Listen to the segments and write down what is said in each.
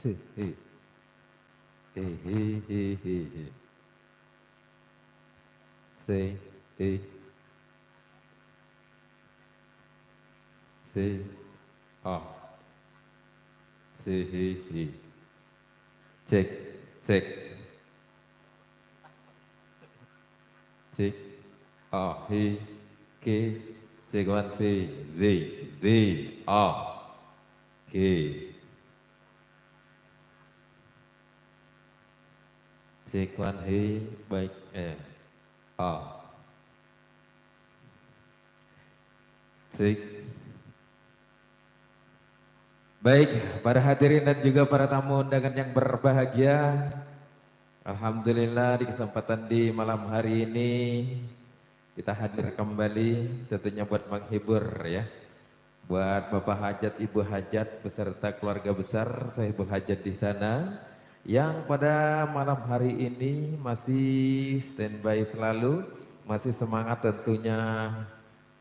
he he he he he he he he he ah he cek cek cek he ke cek one z ke cek one baik cek. Baik, para hadirin dan juga para tamu undangan yang berbahagia, alhamdulillah di kesempatan di malam hari ini kita hadir kembali tentunya buat menghibur ya. Buat Bapak Hajat, Ibu Hajat beserta keluarga besar Sahibul Hajat di sana yang pada malam hari ini masih standby selalu, masih semangat tentunya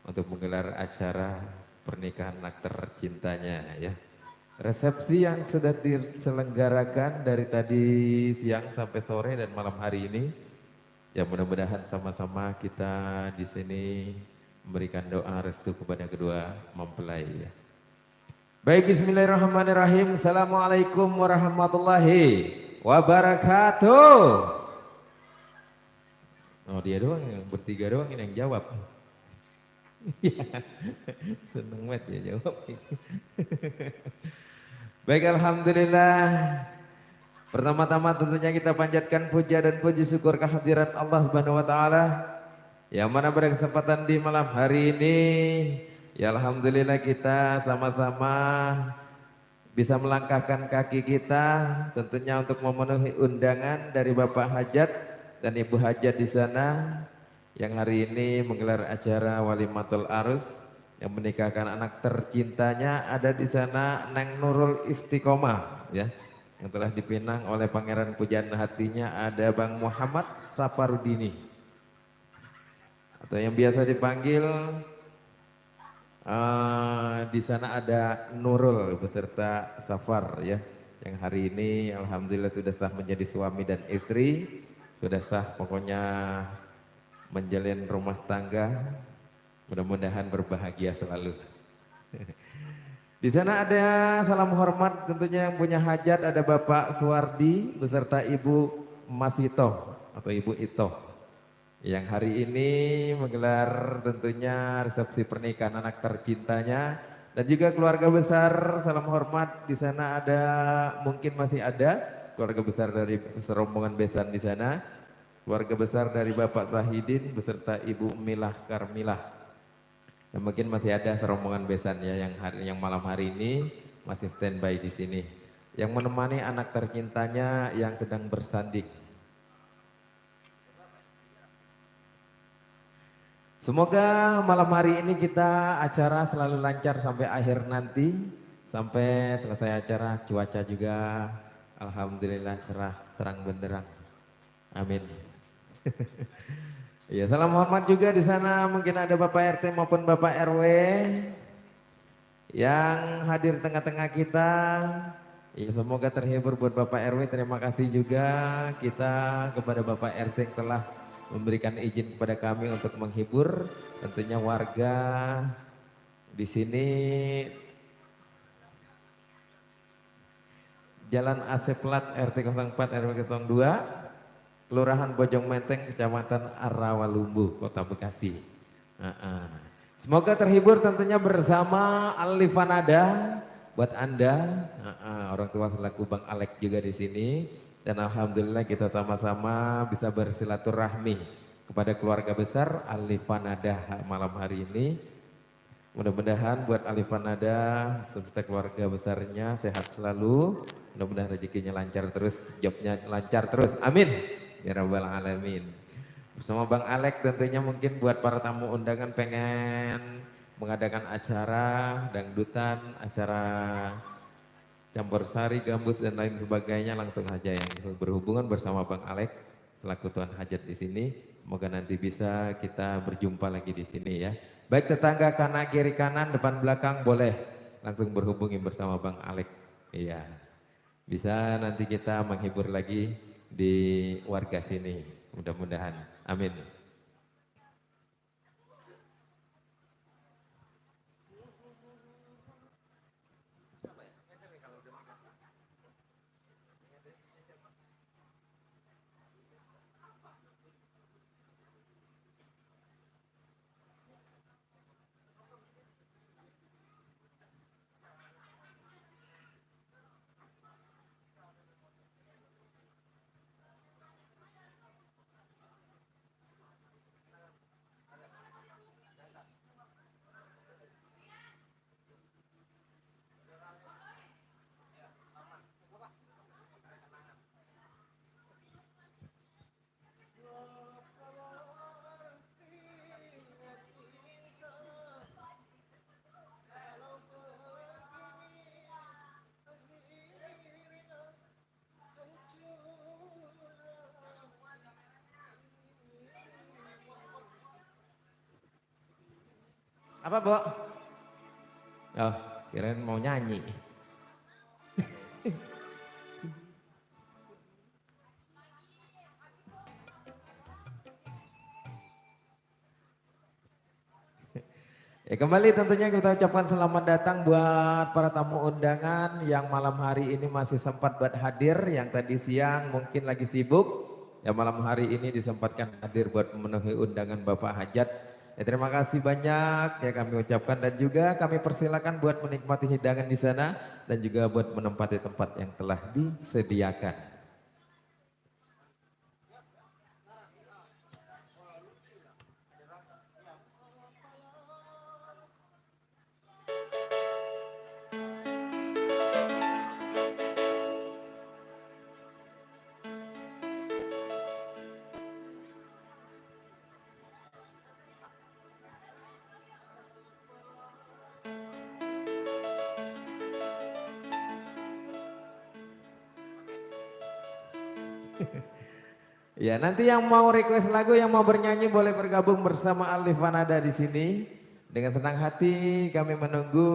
untuk menggelar acara pernikahan anak tercintanya ya. Resepsi yang sudah diselenggarakan dari tadi siang sampai sore dan malam hari ini, ya mudah-mudahan sama-sama kita di sini memberikan doa restu kepada kedua mempelai ya. Baik, bismillahirrahmanirrahim. Assalamualaikum warahmatullahi wabarakatuh. Oh dia doang yang bertiga doang ini yang jawab. Seneng banget ya jawab. Baik, alhamdulillah. Pertama-tama tentunya kita panjatkan puja dan puji syukur kehadirat Allah Subhanahu wa taala yang mana pada kesempatan di malam hari ini ya alhamdulillah kita sama-sama bisa melangkahkan kaki kita tentunya untuk memenuhi undangan dari Bapak Hajat dan Ibu Hajat di sana yang hari ini menggelar acara walimatul arus yang menikahkan anak tercintanya. Ada di sana Neng Nurul Istiqomah ya, yang telah dipinang oleh pangeran pujaan hatinya. Ada Bang Muhammad Saparudini atau yang biasa dipanggil di sana ada Nurul beserta Safar ya, yang hari ini alhamdulillah sudah sah menjadi suami dan istri, sudah sah pokoknya menjalin rumah tangga. Mudah-mudahan berbahagia selalu. Di sana ada salam hormat tentunya yang punya hajat, ada Bapak Suwardi beserta Ibu Masito atau Ibu Ito yang hari ini menggelar tentunya resepsi pernikahan anak tercintanya dan juga keluarga besar. Salam hormat di sana ada, mungkin masih ada keluarga besar dari serombongan besan di sana, keluarga besar dari Bapak Sahidin beserta Ibu Milah Karmilah. Dan mungkin masih ada serombongan besan ya yang malam hari ini masih standby di sini, yang menemani anak tercintanya yang sedang bersanding. Semoga malam hari ini kita acara selalu lancar sampai akhir nanti, sampai selesai acara. Cuaca juga alhamdulillah cerah terang benderang. Amin. Ya, salam hormat juga di sana mungkin ada Bapak RT maupun Bapak RW yang hadir tengah-tengah kita. Ya, semoga terhibur buat Bapak RW. Terima kasih juga kita kepada Bapak RT yang telah memberikan izin kepada kami untuk menghibur tentunya warga di sini. Jalan Aseplat RT 04 RW 02. Kelurahan Bojong Menteng, Kecamatan Arawalumbu, Kota Bekasi. Semoga terhibur tentunya bersama Alifanada buat Anda, orang tua selaku Bang Alek juga di sini. Dan alhamdulillah kita sama-sama bisa bersilaturahmi kepada keluarga besar Alifanada malam hari ini. Mudah-mudahan buat Alifanada serta keluarga besarnya sehat selalu. Mudah-mudahan rezekinya lancar terus, jobnya lancar terus. Amin. Ya Rabbal Alamin. Bersama Bang Alek tentunya mungkin buat para tamu undangan pengen mengadakan acara dangdutan, acara campur sari, gambus dan lain sebagainya, langsung aja yang berhubungan bersama Bang Alek selaku tuan hajat di sini. Semoga nanti bisa kita berjumpa lagi di sini ya. Baik tetangga kanan kiri kanan depan belakang boleh langsung berhubungi bersama Bang Alek. Iya. bisa nanti kita menghibur lagi di warga sini. Mudah-mudahan. Amin. Apa, Bo? Oh, kirain mau nyanyi. Ya, kembali tentunya kita ucapkan selamat datang buat para tamu undangan yang malam hari ini masih sempat buat hadir, yang tadi siang mungkin lagi sibuk, ya malam hari ini disempatkan hadir buat memenuhi undangan Bapak Hajat. Ya, terima kasih banyak ya kami ucapkan, dan juga kami persilakan buat menikmati hidangan di sana dan juga buat menempati tempat yang telah disediakan. Ya, nanti yang mau request lagu, yang mau bernyanyi boleh bergabung bersama Alif Fanada di sini. Dengan senang hati kami menunggu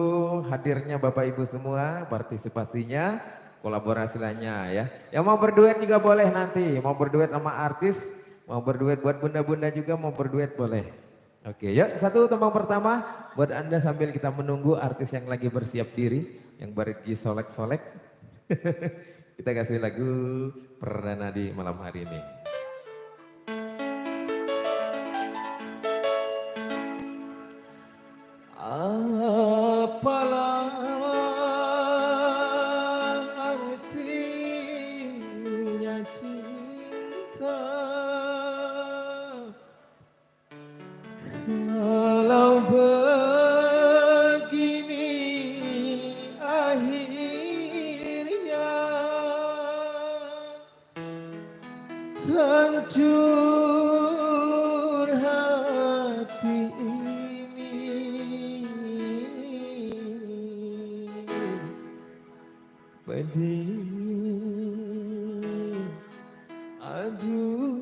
hadirnya Bapak Ibu semua, partisipasinya, kolaborasi lainnya ya. Yang mau berduet juga boleh nanti, mau berduet sama artis, mau berduet buat bunda-bunda juga mau berduet boleh. Oke, yuk satu tembang pertama buat Anda sambil kita menunggu artis yang lagi bersiap diri, yang bergi solek-solek. Kita kasih lagu perdana di malam hari ini. Apalah artinya cinta kalau begini akhirnya, hancur hati ini, pedih, aduh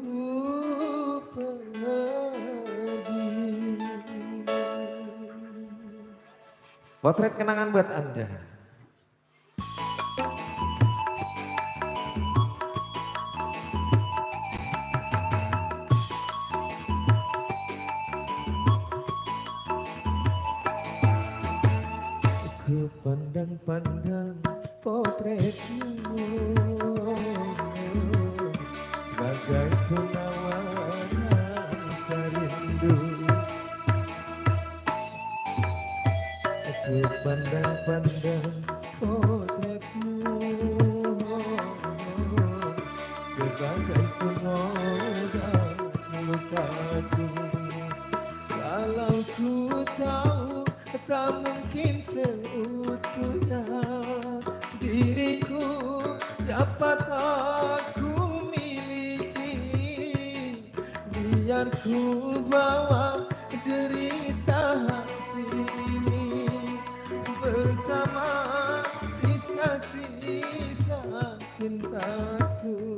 pedih. Potret kenangan buat Anda. Ku pandang-pandang potretmu sebagai penawar rasa rindu. Ku pandang-pandang potretmu sebagai pengobat lukaku. Kalau ku tahu tak mungkin seutuhnya diriku dapat aku miliki, biar ku bawa derita hati ini bersama sisa-sisa cintaku.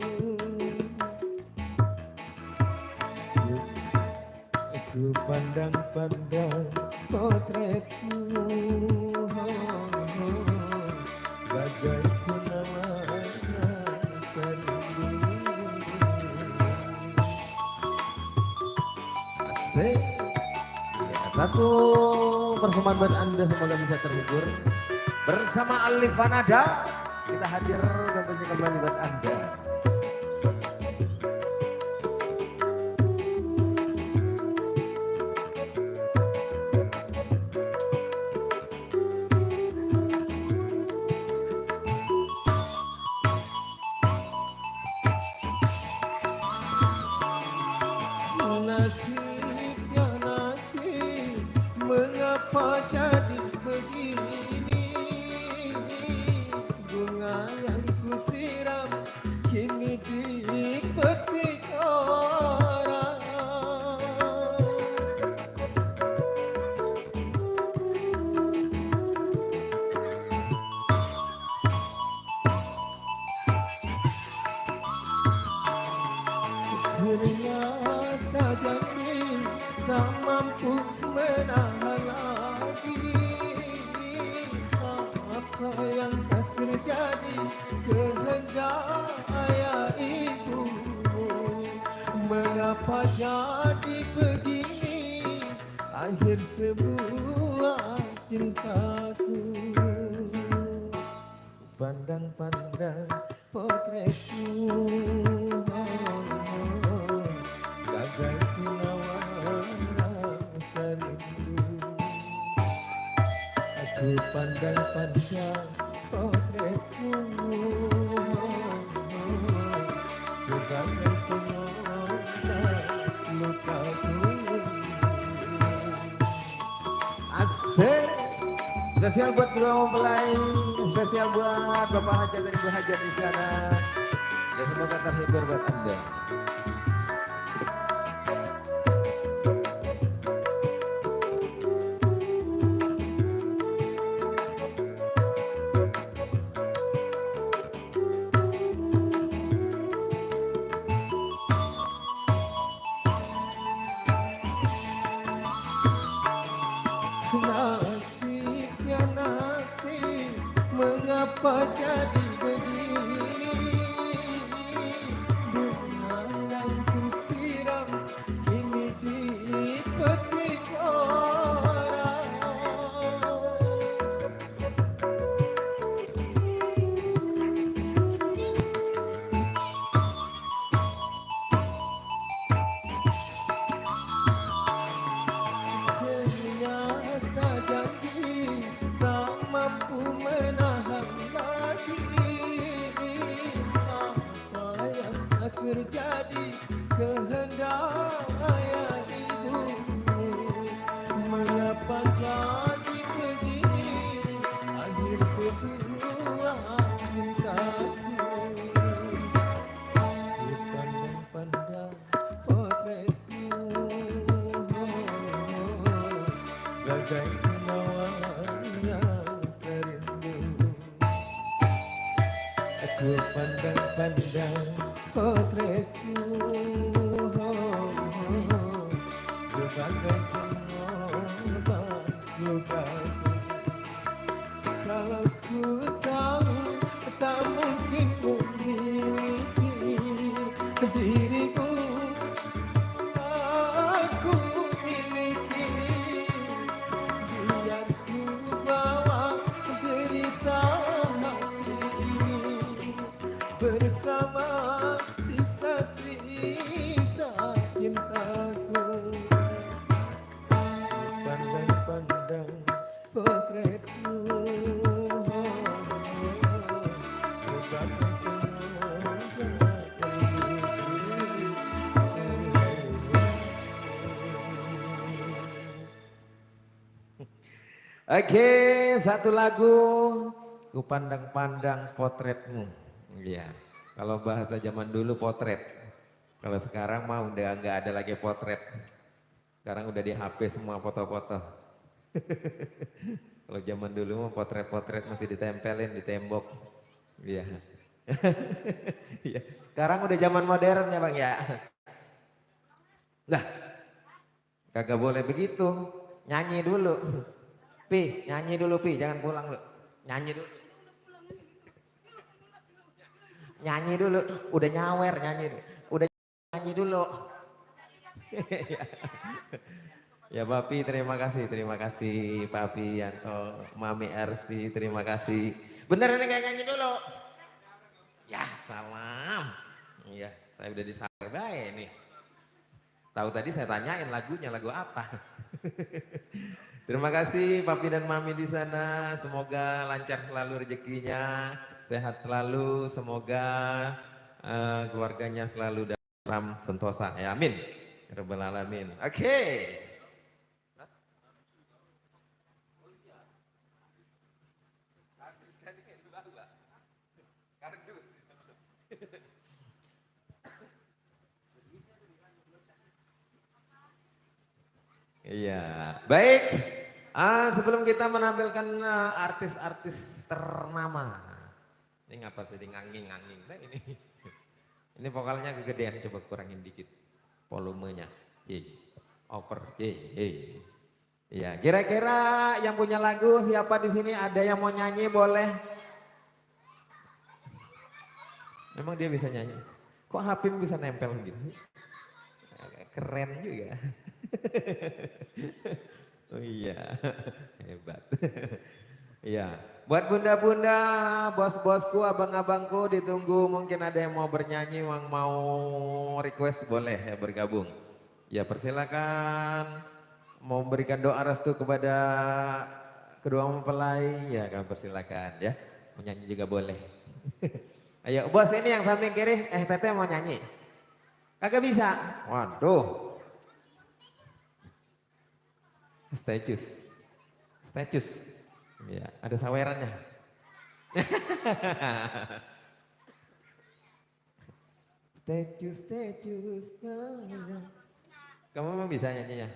Ku pandang-pandang potretmu bagai penawar Asik. Ya, satu persembahan buat Anda semoga bisa terhibur. Bersama Alif Fanada kita hadir tentunya kembali buat Anda. Nasib ya nasib, mengapa jadi begini? Bunga yang kusiram kini dipetik orang. Ternyata jadi tak mampu menahan lagi. Apa yang tak terjadi kehendak ayah ibu. Mengapa jadi begini akhir sebuah cintaku. Pandang-pandang potretmu, bagai penawar rasa rindu. Aku pandang-pandang potretmu, sebagai penawar lukaku. Asik. Spesial buat kedua mempelai, spesial buat Bapak Hajat dan Ibu Hajat di sana. Ya semoga terhibur buat Anda. Nasib ya nasib, mengapa jadi begini? Bunga yang kusiram kini dipetik orang. Ternyata jadi tak mampu menahan lagi. Apa yang tak terjadi kehendak ayah ibu. Mengapa jadi begini akhir sebuah cintaku. Pandang-pandang potretmu, bagai penawar yang serindu. Aku pandang-pandang potretmu, sebagai penawar lukaku. Kalau ku tahu tak mungkin memiliki dirimu, aku miliki. Biar ku bawa derita hati ini bersama sisa-sisa cintaku. Pandang-pandang potretmu, sebagai Oke, satu lagu Ku Pandang-Pandang Potretmu. Iya. Kalau bahasa zaman dulu potret. Kalau sekarang mah udah nggak ada lagi potret. Sekarang udah di HP semua foto-foto. Kalau zaman dulu mah potret-potret masih ditempelin di tembok. Iya. Iya. Sekarang udah zaman modern ya Bang ya. Nah, kagak boleh begitu. Nyanyi dulu. Pi, nyanyi dulu Pi, jangan pulang lu. Nyanyi dulu. Nyanyi dulu, udah nyawer nyanyi. Udah nyanyi dulu. Ya Papi, terima kasih Papi Yanto, Mami Ersi, terima kasih. Bener ini kayak nyanyi dulu. Ya salam. Iya, saya udah disabar baik nih. Tahu tadi saya tanyain lagunya lagu apa. Terima kasih Papi dan Mami di sana. Semoga lancar selalu rezekinya, sehat selalu. Semoga keluarganya selalu dalam sentosa. Ya amin. Ya Rabbal alamin. Oke. Iya, baik. Sebelum kita menampilkan artis-artis ternama, ini ngapa sih nganging-nganging? Nah, ini, ini vokalnya kegedean, coba kurangin dikit volumenya. Over. Iya, kira-kira yang punya lagu siapa di sini? Ada yang mau nyanyi boleh? Memang dia bisa nyanyi. Kok Hapim bisa nempel gitu? Keren juga. Oh iya, hebat. Iya, buat bunda-bunda, bos-bosku, abang-abangku ditunggu mungkin ada yang mau bernyanyi, yang mau request boleh ya bergabung. Ya persilakan mau memberikan doa restu kepada kedua mempelai, ya kami persilakan ya. Mau nyanyi juga boleh. Ayo bos ini yang samping kiri, Teteh mau nyanyi. Kagak bisa. Waduh. Statius. Ya, ada sawerannya. Statius. Kamu memang bisa nyanyinya?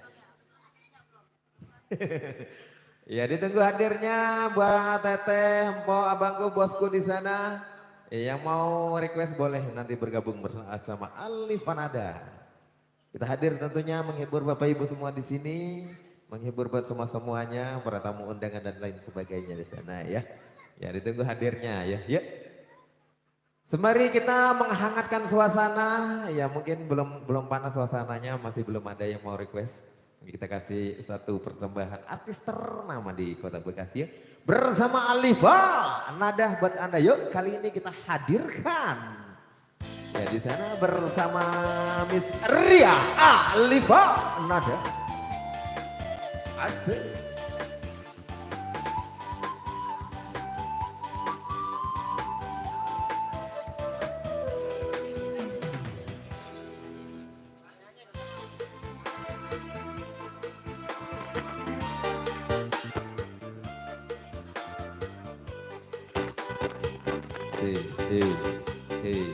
Ya ditunggu hadirnya buat Teteh, Mpok, abangku, bosku di sana. Yang mau request boleh nanti bergabung bersama Alif Fanada. Kita hadir tentunya menghibur Bapak Ibu semua di sini, menghibur buat semuanya, para tamu undangan dan lain sebagainya di sana ya. Ya ditunggu hadirnya ya. Yuk. Sembari kita menghangatkan suasana, ya mungkin belum panas suasananya, masih belum ada yang mau request. Kita kasih satu persembahan artis ternama di Kota Bekasi ya. Bersama Alifa, nada buat Anda. Yuk kali ini kita hadirkan. Ya di sana bersama Miss Ria Alifa nada. Asik. Hey.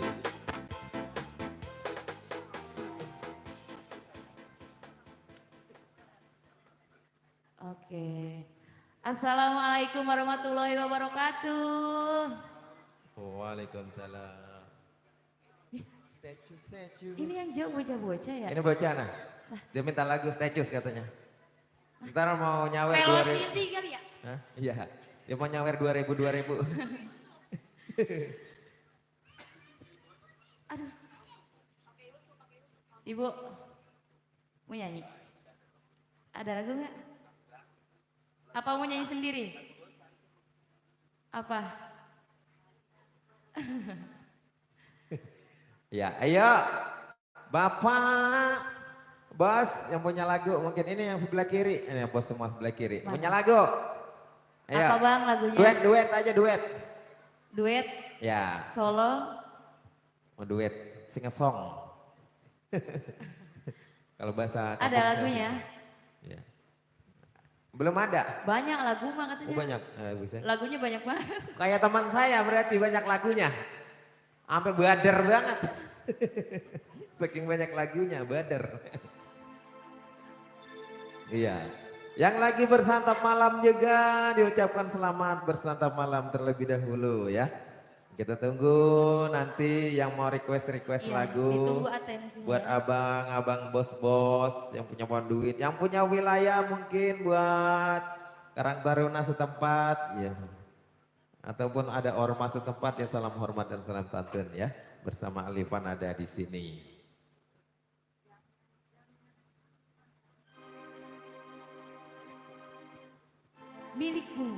Oke. Assalamualaikum warahmatullahi wabarakatuh. Waalaikumsalam. Statius. Ini yang jauh bocah-bocah ya? Ini bocah nah. Dia minta lagu Statius katanya. Ntar mau nyawer 2000. Velocity kali ya? Hah? Iya. Dia mau nyawer 2000. Aduh. Ibu, mau nyanyi? Ada lagu nggak? Apa mau nyanyi sendiri? Apa? Ya, ayo. Bapak, bos yang punya lagu, mungkin ini yang sebelah kiri. Ini bos semua sebelah kiri. Mana? Punya lagu. Ayo. Apa bang lagunya? Duet aja duet. Duet? Ya. Solo? Mau duet, sing a song. Kalau bahasa Ada lagunya? Ya. Belum ada. Banyak lagu mah katanya. Oh, banyak. Bisa. Lagunya banyak banget. Kayak teman saya berarti banyak lagunya. Sampai bader banget. Saking banyak lagunya, bader. Iya. Yang lagi bersantap malam juga diucapkan selamat bersantap malam terlebih dahulu ya. Kita tunggu nanti yang mau request Iya, lagu. ditunggu atensinya. Buat abang bos-bos yang punya duit, yang punya wilayah mungkin buat Karang Taruna setempat ya. Ataupun ada ormas setempat ya, salam hormat dan salam santun ya. Bersama Alifan ada di sini. milikku.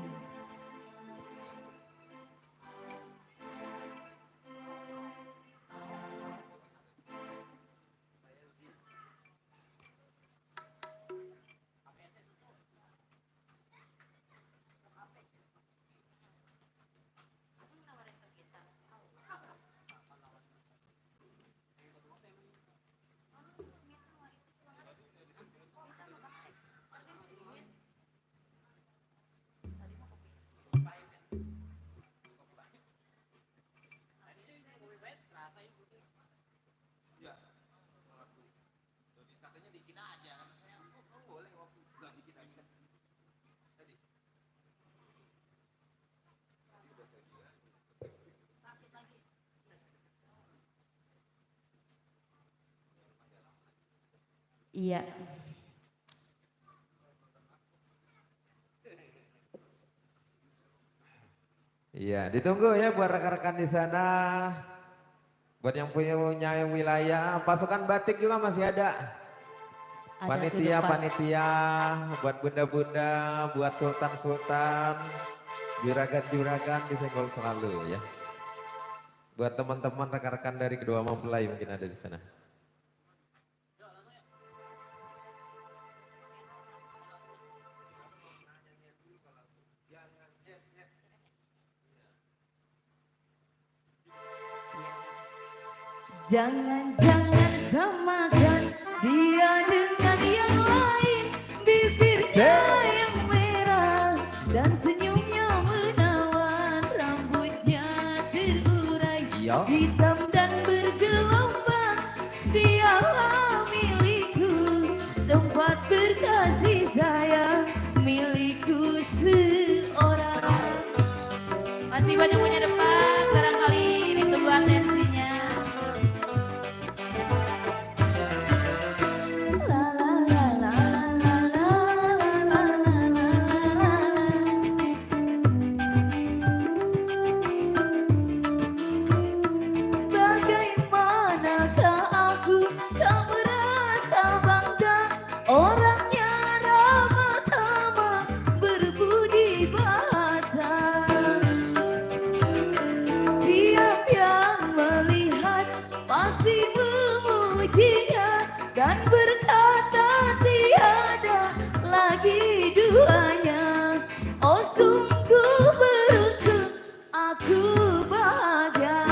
Iya. Iya, ditunggu ya buat rekan-rekan di sana. Buat yang punya wilayah, pasukan batik juga masih ada. Ada tuh depan. Panitia, buat bunda-bunda, buat sultan-sultan, juragan-juragan disenggol selalu ya. Buat teman-teman rekan-rekan dari kedua mempelai mungkin ada di sana. Jangan-jangan samakan dia dengan yang lain. Bibirnya yang merah dan senyumnya menawan. Rambutnya terurai hitam dan bergelombang. Dialah milikku, tempat berkasih sayang, milikku seorang. Masih banyak punya depan, barangkali ditunggu atensinya. Bagaimanakah aku tak merasa bangga, orangnya ramah tamah berbudi bahasa. Tiap yang melihat pasti memujinya dan berkata tiada lagi duanya. Oh sungguh beruntung aku bahagia.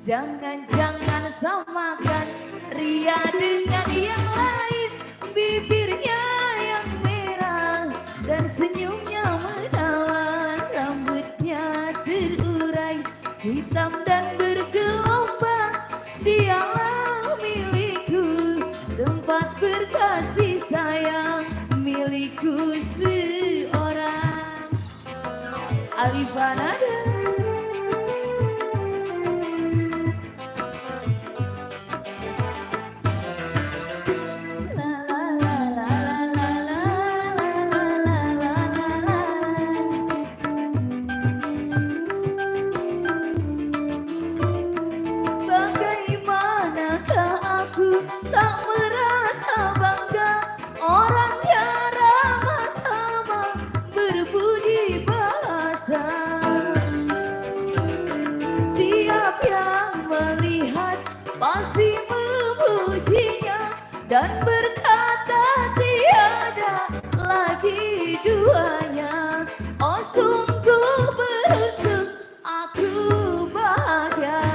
Jangan-jangan samakan Ria dengan yang lain. Bibirnya yang merah dan senyumnya menawan. Rambutnya terurai hitam dan bergelombang. Dialah milikku, tempat berkasih sayang, milikku seorang. Alifanada. Bagaimanakah aku tak merasa bangga, orangnya ramah tamah berbudi bahasa. Tiap yang melihat pasti memujinya dan berkata tiada lagi duanya. Oh sungguh beruntung aku bahagia.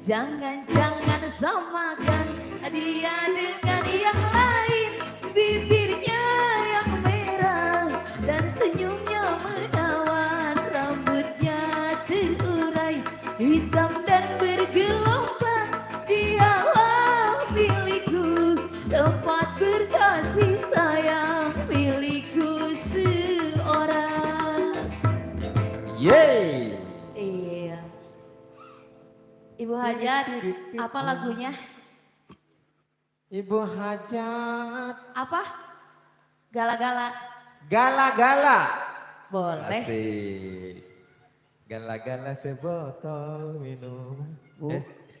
Jangan-jangan samakan dia dengan yang lain. Bibirnya yang merah dan senyumnya menawan. Rambutnya terurai hitam dan bergelombang. Dialah milikku, tempat berkasih sayang, milikku seorang. Yeay. Iya. Ibu Hajat, apa lagunya? Ibu Hajat. Apa? Gala-gala. Gala-gala. Boleh. Asik. Gala-gala sebotol minum.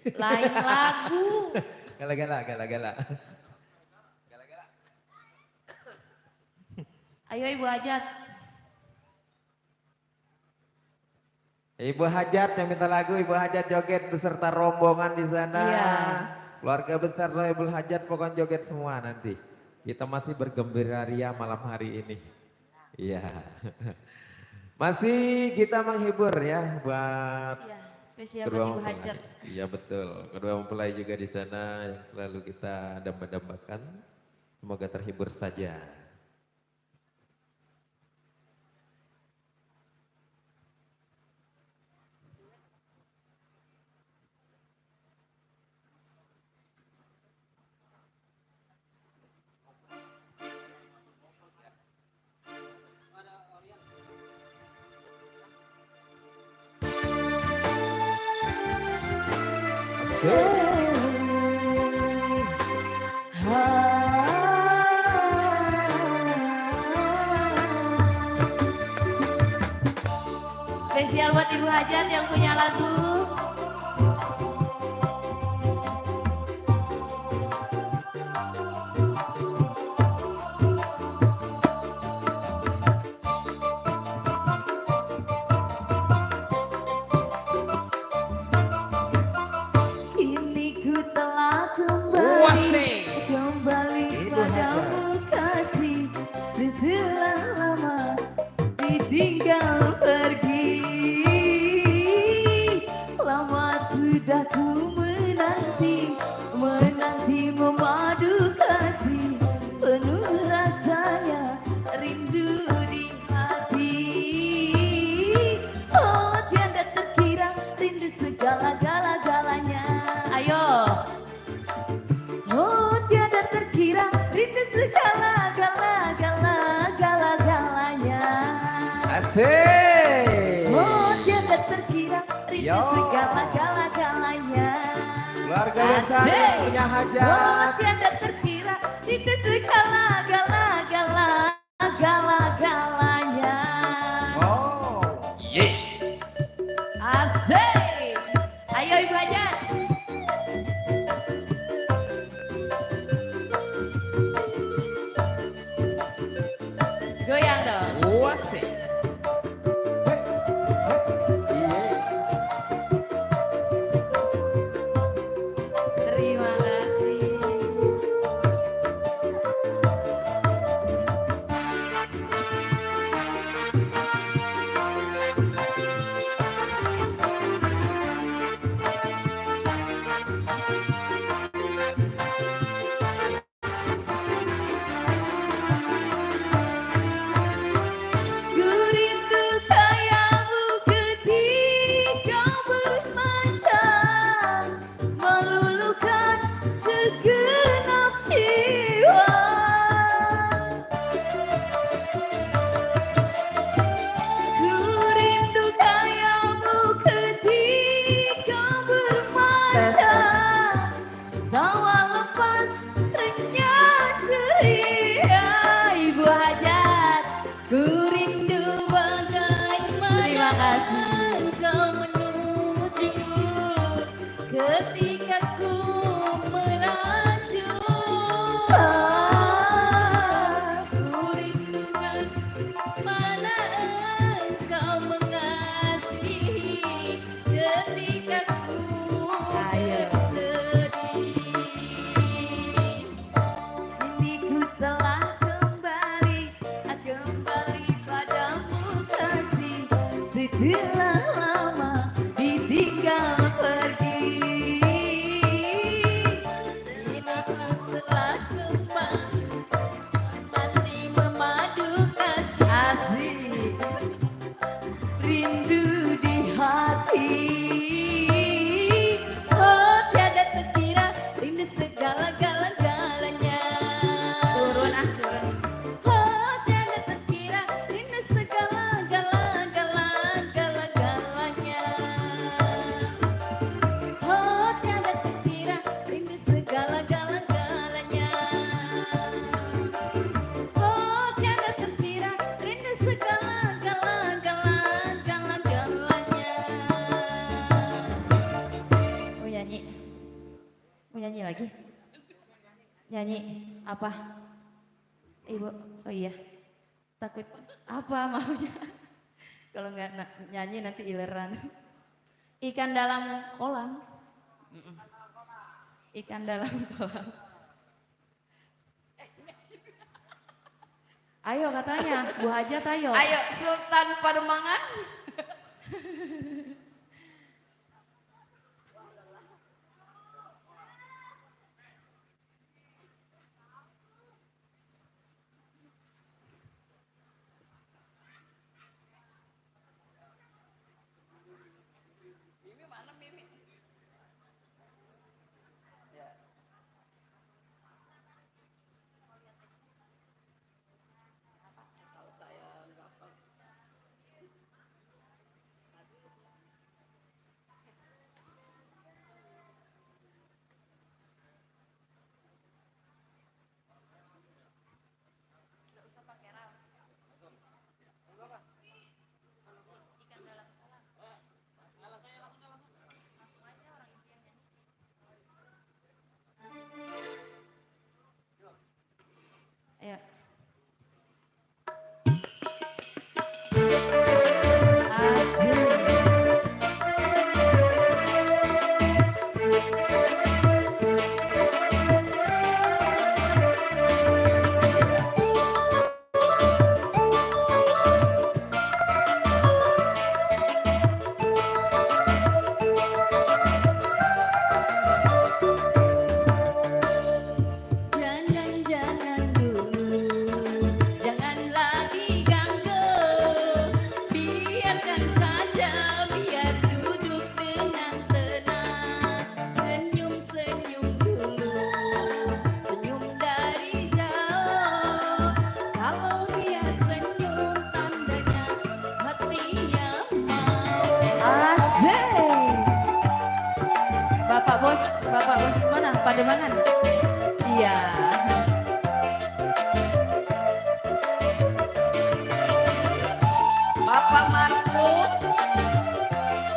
Lain lagu. Gala-gala, gala-gala. Ayo Ibu Hajat. Ibu Hajat yang minta lagu, Ibu Hajat joget beserta rombongan di sana. Iya. Keluarga besar lo Ibu Hajat pokoknya joget semua nanti. Kita masih bergembira ria malam hari ini. Iya. Masih kita menghibur ya buat Iya, spesial kedua buat Ibu mempelai. Hajat. Iya betul. Kedua mempelai juga di sana yang selalu kita dambakan. Semoga terhibur saja. Spesial buat Ibu Hajat yang punya lagu. Kini ku telah kembali padamu kasih, setelah lama ditinggal pergi. Lama sudah ku menanti memadu kasih, penuh rasanya rindu di hati. Oh tiada terkira rindu segala-galanya. Ayo. Oh tiada terkira rindu segala-galanya. Asik. Oh tiada terkira rindu Yo. segala-galanya. Keluarga besar Asik. yang punya Oh hajat. tiada terkira rindu segala-galanya. Oh. Ye. Asik. Ayo Ibu Hajat. Goyang dong. Asik. Terima kasih. Ku rindu kayamu ketika bermanja, meluluhkan segenap jiwa. Ku rindu kayamu ketika bermanja, tawa lepas renyah ceria. Ibu Hajat, ku rindu bagaimana. Terima kasih. Kau menuju ketika ku merajuk. Ku rindukan mana engkau mengasihi ketika ku bersedih. Kini ku telah kembali padamu kasih, setelah lama ditinggal pergi. Kini telah kembali memadu kasih, asik rindu di hati. Oh tiada terkira rindu segala-galanya. Turun turun. Oh tiada terkira rindu segala-galanya. Oh tiada terkira rindu segala-galanya. Oh tiada terkira rindu segala-galanya. Mau nyanyi? Mau nyanyi lagi? Nyanyi apa? Ibu, oh iya. Takut apa maunya? Kalau nggak nyanyi nanti ileran. Ikan dalam kolam. Mm-mm. Ikan dalam kolam. Ayo katanya, Bu Hajat ayo. Ayo Sultan Pademangan. Mimi mana Mimi? Kalau saya nggak apa. Nggak usah pakai ram. Ikan dalam kolam. Langsung aja orang itu yang nyanyi. Ayo. Jangan-jangan dulu, janganlah diganggu, biarkan saja, biar duduk dengan tenang. Senyum-senyum dulu, senyum dari jauh. Kalau dia senyum, tandanya hatinya mau. Asik. Bapak bos mana? Pademangan. Iya. Bapak Marco,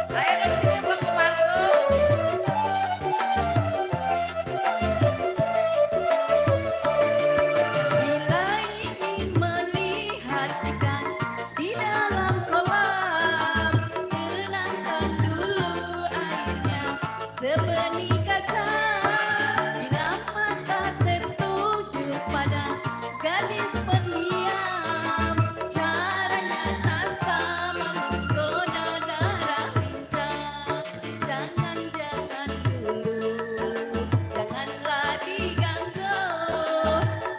saya dari sini Bapak Marco. Bila ingin melihat ikan di dalam kolam, tenangkan dulu airnya sebenih kaca. Bila mata tertuju pada gadis pendiam, caranya tak sama menggoda darah lincah. Jangan-jangan dulu, janganlah diganggu,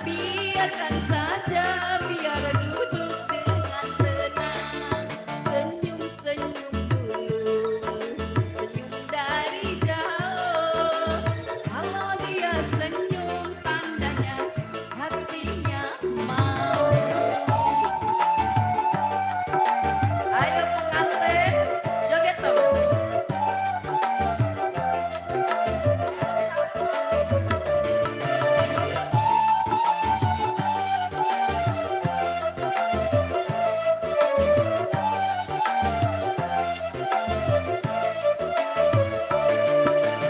biarkan saja, biar duduk dengan tenang. Senyum-senyum dulu, senyum dari jauh. Kalau dia senyum, tandanya hatinya mau. Ayo pengantin, joget dong.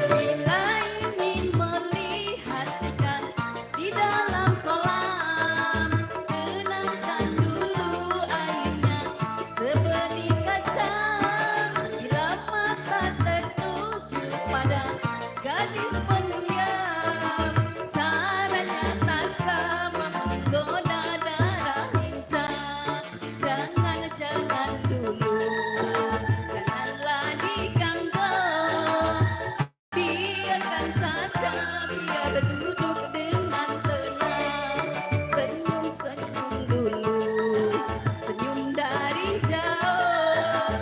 Bila ingin melihat ikan di dalam kolam, tenangkan dulu airnya sebenih kaca. Bila mata tertuju pada gadis pendiam, caranya tak sama menggoda darah lincah. Jangan-jangan dulu, janganlah diganggu, biarkan saja, biar duduk dengan tenang. Senyum-senyum dulu, senyum dari jauh.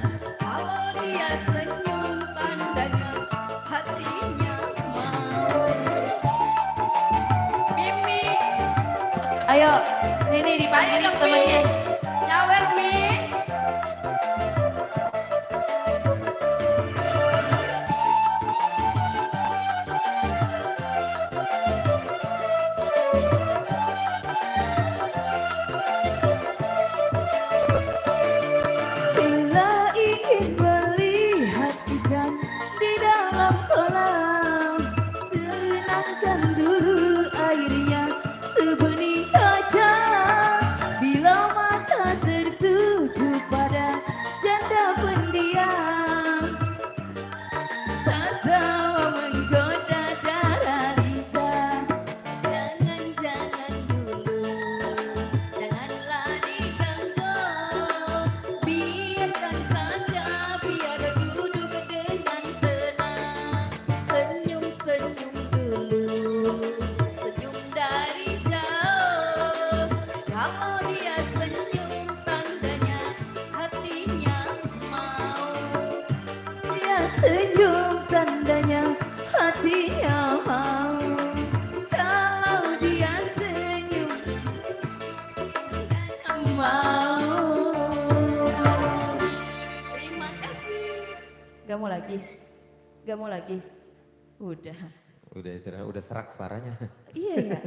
Kalau dia senyum, tandanya hatinya mau. Mimi, Ayo sini dipanggilin ayo temennya. nyawer Mi. Bila ingin melihat ikan di dalam kolam, tenangkan dulu airnya sebenih kaca. Bila mata lagi? Gak mau lagi? Udah. Udah istirahat, udah serak suaranya. Iya ya,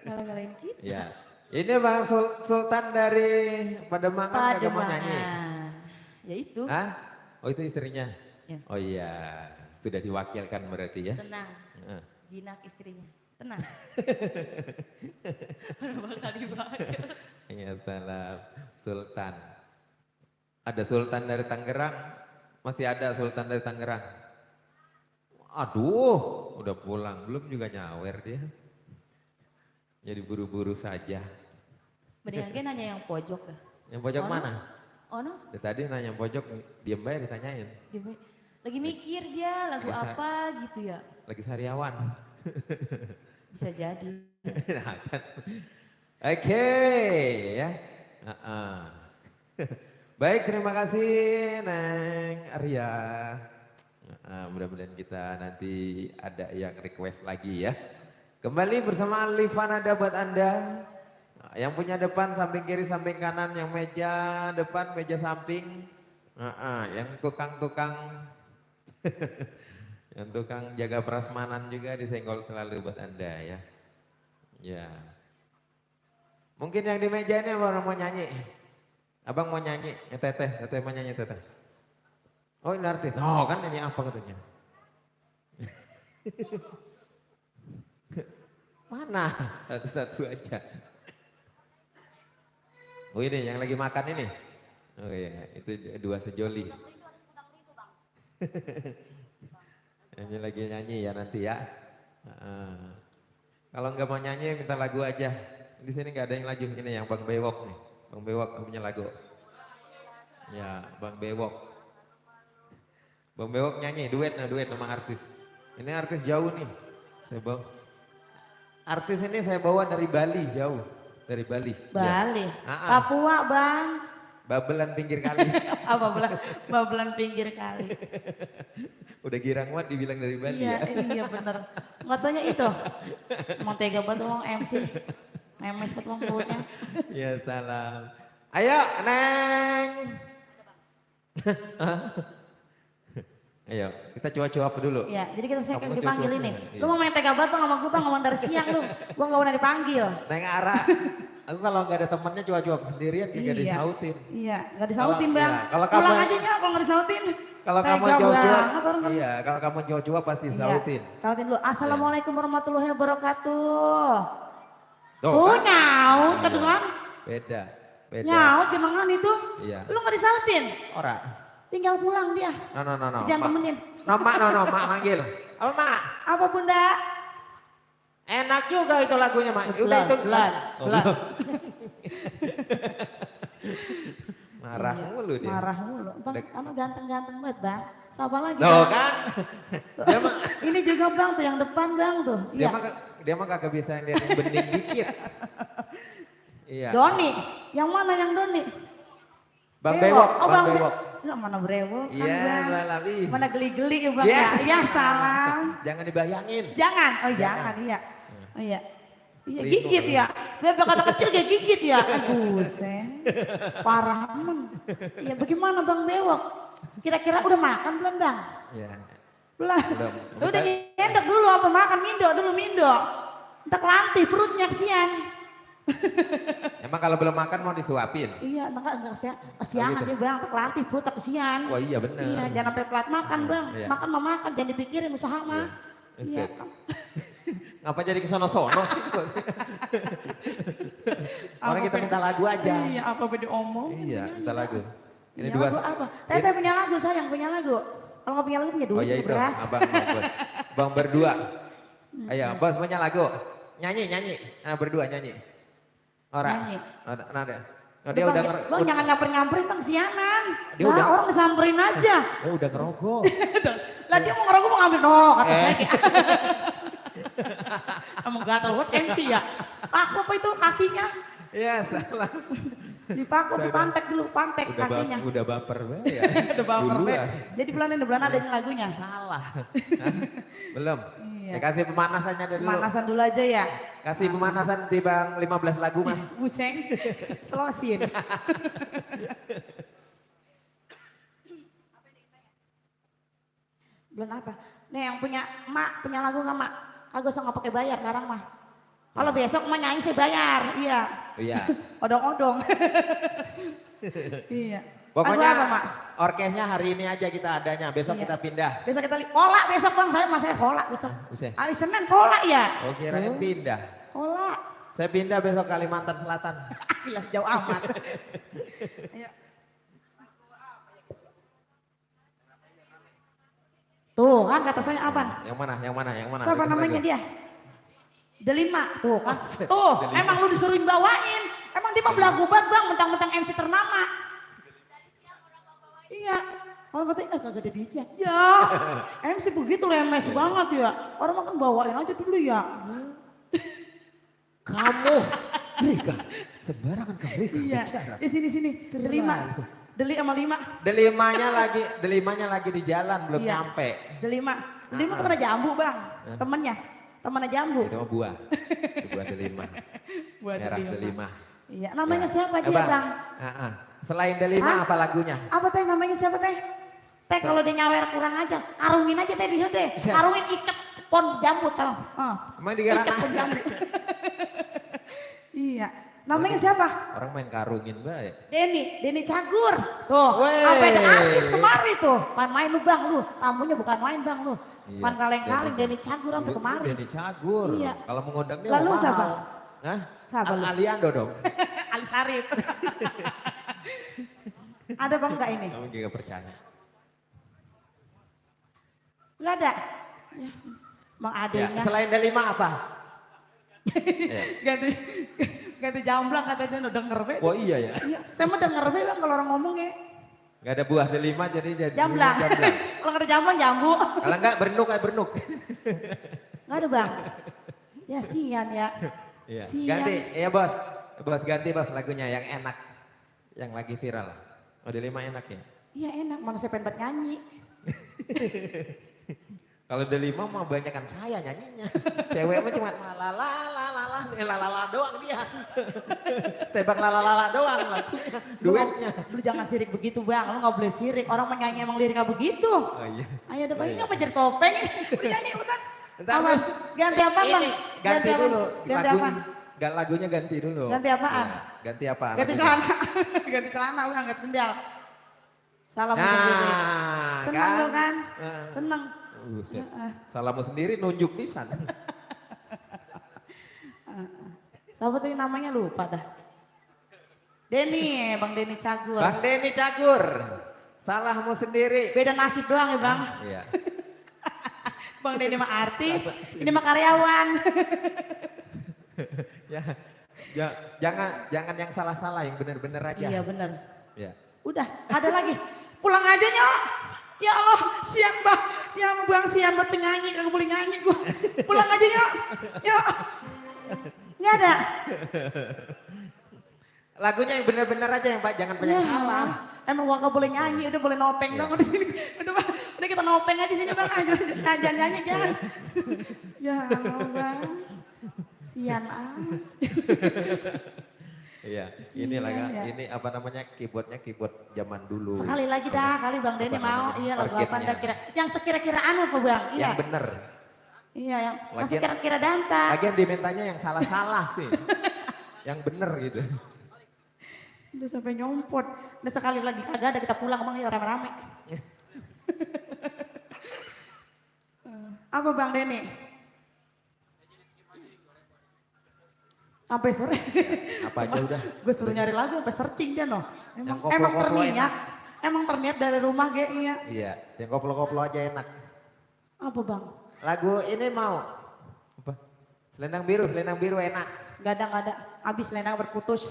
ngalah-ngalahin kita. Ya. Ini Bang Sultan dari Pademangan kagak mau nyanyi. Pademangan. Ya itu. Hah? Oh itu istrinya? Ya. Oh iya, sudah diwakilkan berarti ya. Tenang, Heeh. jinak istrinya. Tenang. Udah bakal dibantu. Iya salam Sultan. Ada Sultan dari Tangerang, masih ada Sultan dari Tangerang. Aduh, udah pulang, belum juga nyawer dia. Jadi buru-buru saja. Mendingan kan nanya yang pojok dah. Yang pojok Oh, mana? Oh no, Dari tadi nanya yang pojok, diem aja ditanyain. lagi mikir dia lagu Lagi apa gitu ya. Lagi sariawan. Bisa jadi. Nah, kan. Oke, ya. Baik, terima kasih Neng Arya. Mudah-mudahan kita nanti ada yang request lagi ya. Kembali bersama Livanada buat Anda. Yang punya depan, samping kiri, samping kanan, yang meja depan, meja samping. Yang tukang-tukang, yang tukang jaga prasmanan juga disenggol selalu buat Anda ya. Ya. Mungkin yang di meja ini orang mau nyanyi. Abang mau nyanyi, ya teteh mau nyanyi teteh. Oh ini artis, oh kan nyanyi apa katanya? Mana? Satu-satu aja. Oh ini yang lagi makan ini. Oh iya, itu dua sejoli. Nyanyi lagi nyanyi ya nanti ya. Kalau nggak mau nyanyi minta lagu aja. Di sini nggak ada yang lagu. Ini yang Bang Bewok nih. Bang Bewok punya lagu. Ya Bang Bewok. Bang Bewok nyanyi duet sama artis. Ini artis jauh nih. Saya bawa. Artis ini saya bawa dari Bali jauh. Dari Bali. Bali. Ya. Papua bang. Babelan pinggir kali. Apa babelan pinggir kali. Udah girang banget dibilang dari Bali Iya, ya. iya bener. Nggak taunya itu. Emang tega banget emang MC. Memes banget emang mulutnya. Ya salam. Ayo Neng. Ayo kita cuap-cuap dulu. Iya, jadi kita saya Kamu dipanggil cuap-cuap ini. nih, Lu iya. mau main tega banget sama gue bang, ngomong dari siang lu. Gue gak pernah dipanggil. Neng Ara. Aku kalau nggak ada temennya cuap-cuap sendirian nggak disautin. Iya, gak disautin bang. Iya, kalau kamu- Pulang aja nyok kalau gak disautin. Kalau kamu Tega jauh-jauh, banget orang. iya kalau kamu jauh-jauh pasti Iya, sautin. sautin dulu. Assalamualaikum warahmatullahi wabarakatuh. Tuh, Tuh kan? nyaut Iya. kedengeran. Beda. Nyaut gimana itu? Iya. Lu gak disautin. Ora. Tinggal pulang dia. No. Jangan temenin. Mak manggil. Apa mak? Apa bunda? Enak juga itu lagunya mak. Udah itu. Belan. Oh, belum. Marah Iya, mulu dia. Marah mulu. Bang, kamu ganteng-ganteng banget bang. Siapa lagi Tuh bang? kan. Dia mah Ini juga bang tuh yang depan bang tuh. dia Iya. mah dia mah kagak bisa lihat yang bening dikit. Iya. Doni. Yang mana yang Doni? Bang Bewok, Oh Bang bang Bewok. Lah mana brewok kan Iya, bang. Malawi. Mana geli-geli ya bang Yes. ya. Ya salam. Jangan dibayangin. Jangan. Oh jangan iya. Oh iya. Iya Lino. gigit ya. Bebek kata kecil kayak gigit ya. Aduh sen. Parah emang. Iya bagaimana bang Bewok? Kira-kira udah makan belum bang? Iya. Belum. Belum. Udah nyendek dulu apa makan mindo dulu mindo. Entar kelantih perutnya kesian. Emang kalau belum makan mau disuapin? Iya, enggak kesiangan gitu. dia bang, kelantih perut tak kesian. Wah iya bener. Iya, jangan sampai telat makan bang. Iya. Makan mah makan, jangan dipikirin usaha mah. Iya. Set. Ngapa jadi ke sono-sono sih? Orang kita minta lagu aja. Iya, apa beda omong? Iya, minta lagu. Ini Ini dua. lagu apa? Teteh punya lagu, sayang punya lagu. Kalau nggak punya lagu punya duit, Oh iya punya itu, beras. abang bos. Bang berdua. Ayo, bos punya lagu. Nyanyi. Nah berdua nyanyi. Ora. Nyanyi. Ada. Oh, dia udah Bang jangan nyamperin bang, sianan. Dia Lah udah- orang disamperin aja. dia udah ngerogok. Lah dia mau ngerokok mau ngambil dong, kata Eh. saya. Emang gatal banget MC ya. Paku apa itu kakinya? Iya salah. Dipaku, dipantek dulu, pantek kakinya. Udah baper banget ya. Udah baper Duluan. banget. Jadi bulan ada lagunya. Salah. Hah? Belum. Iya. Ya, kasih pemanasannya dulu. Pemanasan dulu aja ya. Kasih pemanasan di bang 15 lagu mah. Buseng, selosin. Bulan apa? Nih yang punya emak, punya lagu nggak mak? Kagak usah nggak pakai bayar sekarang mah. Kalau besok emak nyanyi saya bayar, iya. Iya. Odong-odong. Iya. Pokoknya Lagu apa mak? orkesnya hari ini aja kita adanya, besok Iya. kita pindah. Besok kita kola besok bang, saya kola besok. Buset. Hari Senin kola ya. Oh kirain pindah. Kola. Saya pindah besok Kalimantan Selatan. Gila jauh amat. Ayo. Tuh kan kata saya apa? Yang mana? Yang mana? Yang mana? Siapa Dengar namanya lagi. dia? Delima. Tuh kan. Tuh emang lu disuruhin bawain. Emang dia mah belagu banget bang, mentang-mentang MC ternama. Iya. Orang katanya, kagak ada duitnya. Ya, MC begitu lemes banget ya. Orang makan bawain aja dulu ya. Kamu, Rika, sembarangan kamu Rika Iya, bicara. di sini. Delima. Deli sama lima. Delimanya lagi di jalan belum Iya. nyampe. Delima. Delima tuh kena jambu bang, temennya. Temennya jambu. Itu mah buah. Itu buah delima. Buat Merah Delima. delima. Iya, namanya Ya. siapa dia bang? Selain delima Hah? apa lagunya? Apa teh namanya siapa teh? Teh kalau dia nyawer kurang aja, karungin aja teh dia deh. Bisa. Karungin ikat pohon jambu tau. Emang digarang Ikat pohon aja. jambu. Iya. Namanya siapa? Orang main karungin baik. Denny Cagur. Tuh, Wey. sampai ada artis kemari tuh. Pan main lu bang lu, tamunya bukan main bang lu. Iya, Pan kaleng-kaleng Denny. Denny Cagur sampai kemari. Denny Cagur. Iya. Kalau mengundang dia Lalu mau siapa? mau. Hah? Siapa lu? Aliando dong. Ali Sarif. Ada bang enggak ini? Kamu juga percaya. Enggak ada. Ya. Bang Ya, adenya. selain delima apa? Ya. ganti jamblang kata dia udah denger be. Oh iya ya. Iya, saya mah denger be bang kalau orang ngomong ya. Gak ada buah delima jadi Jamblang. jamblang. Kalau nggak ada jamblang jambu. Kalau enggak bernuk kayak bernuk. Nggak ada bang. Ya sian ya. Iya. Sian. Ganti, iya bos. Bos ganti bos lagunya yang enak. Yang lagi viral. Oh delima enak ya? Iya enak, mana saya pengen buat nyanyi. Kalau delima mah banyakan saya nyanyinya. Cewek mah cuma lalala doang dia. Tebak lalala doang lagunya. Duetnya. Lu jangan sirik begitu bang, lu nggak boleh sirik. Orang menyanyi emang liriknya begitu. Oh iya. Ayo ada Oh, ini iya. ngapa jadi topeng ini? Udah nyanyi udah. Entar Apa? dulu. Ganti apa bang? Ini ganti apa? dulu. Ganti Lagu- apa? Lagunya ganti dulu. Ganti apaan? Ya, ganti apa? Ganti lagunya? celana. Ganti celana bang, ganti sendal. Salam sendiri. Nah, Senang lu kan? Nah. Senang. Buset. Salahmu sendiri nunjuk pisan. Siapa tadi namanya lupa dah. Denny, Bang Denny Cagur. Bang Denny Cagur. Salahmu sendiri. Beda nasib doang ya bang. Iya. Bang Denny mah artis, ini mah karyawan. Ya. Jangan yang salah-salah, yang benar-benar aja. Iya bener. Ya. Udah, ada lagi. Pulang aja nyok. Ya Allah, siang bang. Ya bang siang buat penyanyi, kagak boleh nyanyi gua. Pulang aja nyok. Yuk. Nggak ada. Lagunya yang benar-benar aja yang Pak, jangan banyak Ya, salah. emang gua nggak boleh nyanyi, udah boleh nopeng Iya. dong di sini. Udah kita nopeng aja sini bang. Jangan nyanyi jangan. Ya Allah bang. Sian ah. Iya, Kasihan ini lah ya. ini apa namanya keyboardnya keyboard zaman dulu. Sekali lagi dah, kali Bang Denny Apa mau. namanya? Iya lagu apa Orkidnya. anda kira? Yang sekira-kiraan apa Bang? Iya. Yang bener. Iya yang Lagian- sekira-kira danta. Lagian dimintanya yang salah-salah sih. Yang bener gitu. Udah sampai nyompot. Udah sekali lagi kagak ada kita pulang Bang ya rame-rame. Apa Bang Denny? Sampai sore. Apa aja udah. Gue suruh nyari lagu sampai searching dia noh. Yang Emang koplo-koplo terniat. Emang terniat dari rumah ge iya. Iya, yang koplo-koplo aja enak. Apa Bang? Lagu ini mau. Apa? Selendang biru enak. Gak ada. Abis selendang berputus.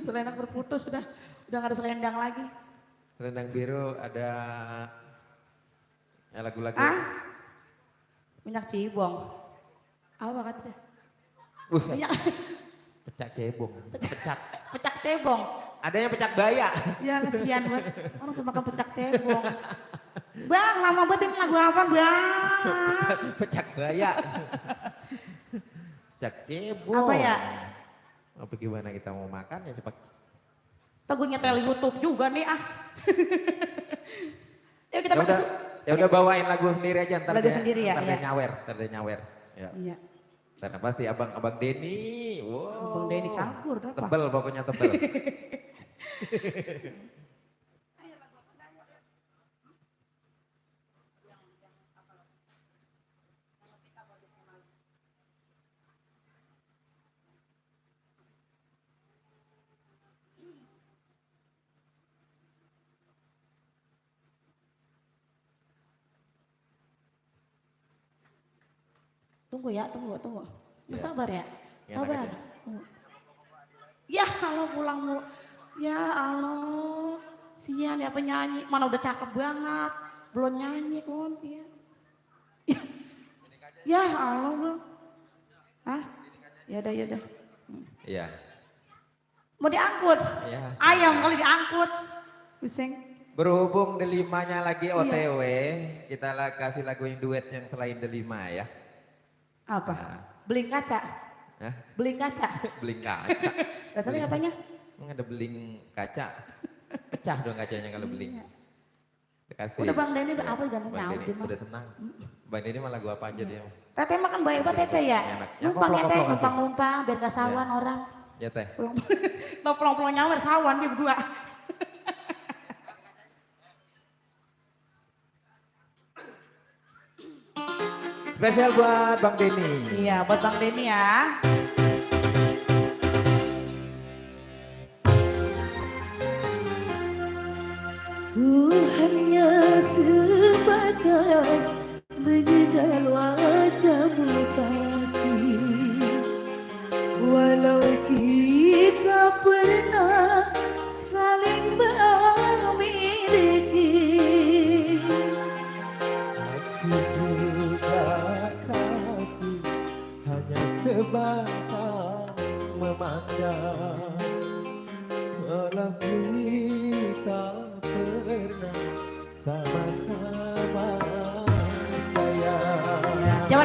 Selendang berputus udah gak ada selendang lagi. Selendang biru ada ya lagu-lagu. Ah? Minyak cibong. Apa kata dia? Buset, Minyak pecak cebong. Pecak. pecak cebong. Adanya pecak baya. Ya kesian banget. Orang suka makan pecak cebong. Bang, lama banget ini lagu apa bang? Pecak baya. Pecak cebong. Apa ya? Apa gimana kita mau makan ya cepat. Teguh nyetel YouTube juga nih ah. Yuk kita Ya udah, masuk. ya udah bawain lagu sendiri aja ntar Lagu dia, sendiri ya, ntar iya. dia nyawer, ntar dia nyawer. Ya. Iya. Ntar pasti abang Denny. Wow. Abang Denny campur apa? Tebel pokoknya tebel. Tunggu ya, tunggu. Ya. Sabar ya. Ya, Sabar. aja. Tunggu. Ya Allah pulang mulu. Ya Allah. Sian ya penyanyi. Mana udah cakep banget. Belum nyanyi kon. Ya. Ya Allah belum. Hah? Ya udah. Iya. Mau diangkut? Ya, Ayam kali diangkut. Pusing. berhubung Delimanya lagi Iya. OTW, kita kasih lagu yang duet yang selain Delima ya. Apa? Nah. Beling kaca. Hah? Beling kaca. Beling kaca. Katanya. Emang ada beling kaca? Pecah dong kacanya kalau beling. Iya. Kasih. Udah Bang Denny udah Ya, apa udah Bang nyaut Denny dia mah. udah tenang. Bang Denny mah lagu apa aja dia. Teteh makan baik banget Teteh ya. Enak. Ya, Numpang ya Teh, koplok-koplok kasih. numpang biar gak sawan orang. Ya teh. Pulang nyawer sawan dia berdua. Spesial buat Bang Denny. Iya buat Bang Denny ya. Ku hanya sebatas mengenal wajahmu kasih, walau kita pernah saling memiliki. Aku juga kasih hanya sebatas memandang, walau kita pernah sama-sama sayang. Jangan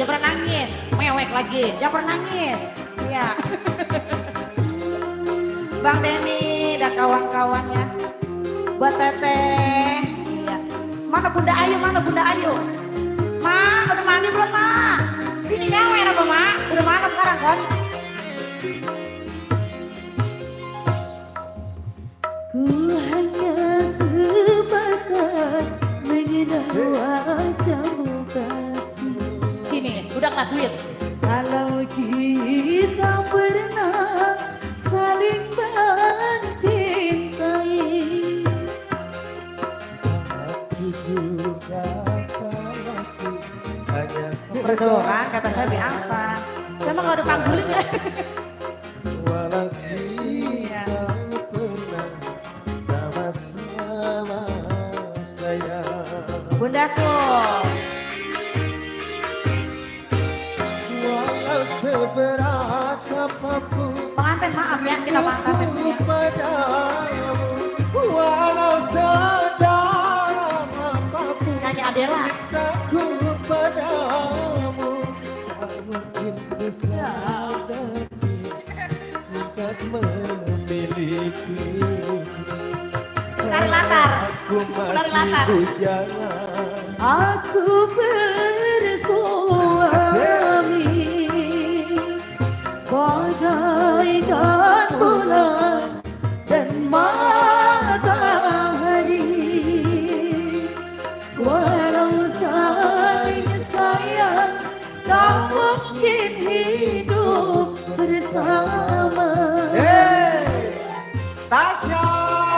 pernah nangis. Mewek lagi, jangan pernah nangis. Iya. Bang Denny dan kawan-kawannya. Buat Teteh. Iya. Mana Bunda Ayu? Ma, udah mandi belum Ma? Sini nyawer apa Ma? Udah malam sekarang kan? Ku hanya sebatas mengenal wajahmu kasih, Sini, udah nggak duit. kalau kita pernah saling mencintai. Aku juga kasih hanya Berdoa, kata saya diangkat. Saya mah kalau udah panggulin ya. walau kita pernah sama-sama sayang. Bundaku. Walau seberat apapun Pengantin maaf ya, kita pengantin ya. padamu, walau sedalam apapun Nyanyi Adela. cintaku padamu, tak mungkin bisa dari untuk memiliki. Lari latar. Aku Lari latar. masih bujangan. Aku bersuami bagaikan bulan dan matahari, walau saling sayang tak mungkin hidup bersama. Tasya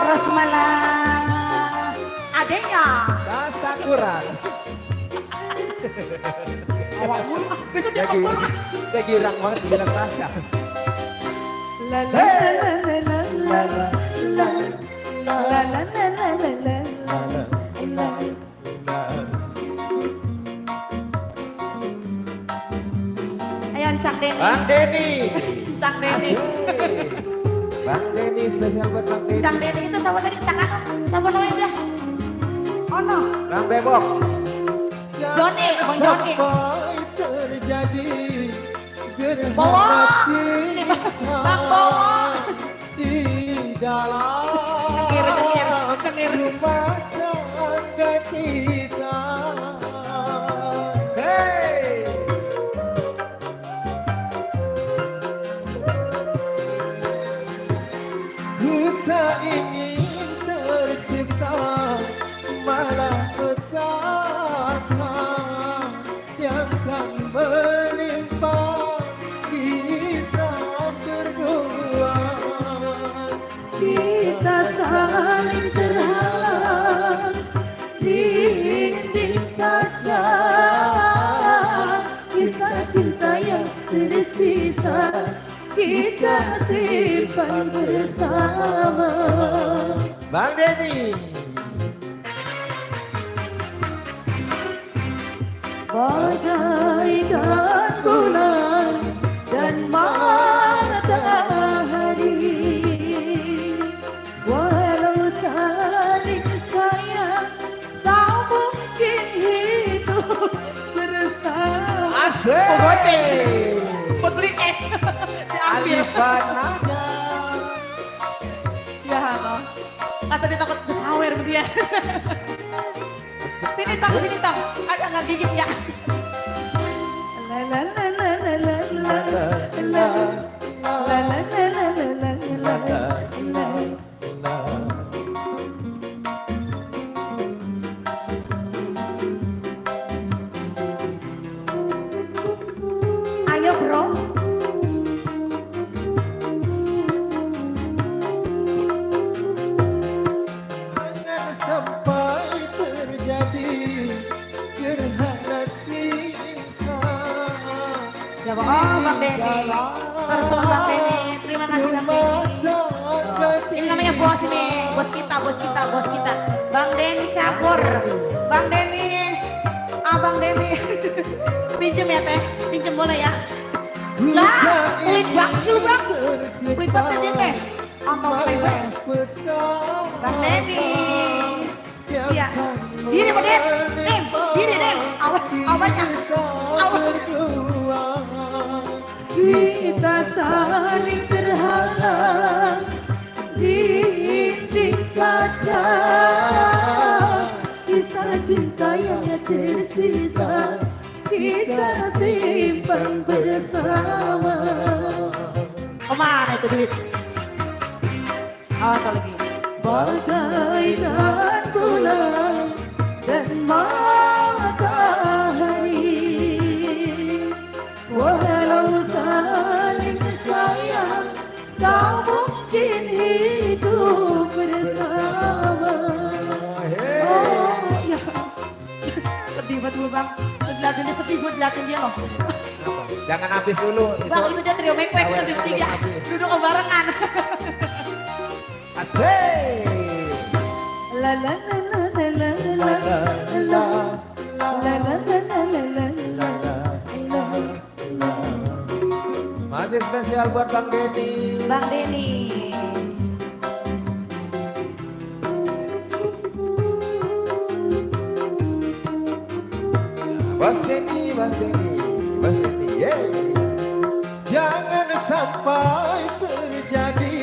Rosmala. Adenya. Tasakuran. Awak mulu. Besok dia Dia ngomong. dia girang banget bilang Tasya. La la la la la la la la la la la la la la. Ayo Cak Denny. Bang Denny. Cak Denny. Bang Denny spesial buat Bang Denny. Cak Denny itu sama tadi tangan. Siapa namanya dia? Oh no. Bang Bebok. Joni, Bang Joni. Sampai terjadi Bawa. gerhana Sini, Bang. cinta Bang, bawa. di dalam Kekir. rumah tangga kita. Hey. Ku tak ingin tercipta malah petaka yang akan menimpa kita berdua. Kita saling terhalang di dinding kaca, kisah cinta yang tersisa kita simpan bersama. Bang Denny. Bagaikan bulan dan matahari, walau saling sayang tak mungkin hidup bersama. Asik. Goceng. Buat beli es. Diambil. Alifanada. Ya Allah. Atau dia takut bersawer sama dia. Sini tang, agak nggak gigit ya. La la la la la la la la la la la la. Ayo bro. Jangan sampai terjadi gerhana cinta. Siapa? Oh, Bang Denny. Terus Bang Denny. Terima kasih Bang Denny. Ini namanya bos ini. Bos kita. Bang Denny campur. Bang Denny. Abang Denny. Pinjem ya teh. Pinjem boleh ya. Lah, pelit banget sih lu bang. Pelit banget dia teh. Ampun lebar. Bang Denny. Iya. Diri Bang Den. Diri Den. Awalnya. Awal. Kita saling terhalang di dinding kaca, kisah cinta yang tersisa kita simpan bersama. Kemana itu duit? Awas lagi. Bagaikan bulan dan matahari, walau saling sayang tak mungkin hidup bersama. Oh ya, Sedih banget lu bang. Liatin dia sedih, gue liatin dia loh. Jangan habis dulu. Bang itu dia trio mepek Awas, berdua tiga. habis. Duduk kebarengan. Asik. la la la la la la la la la la la la. Masih spesial buat Bang Denny. Bang Denny. Bos Denny, yeah. Jangan sampai terjadi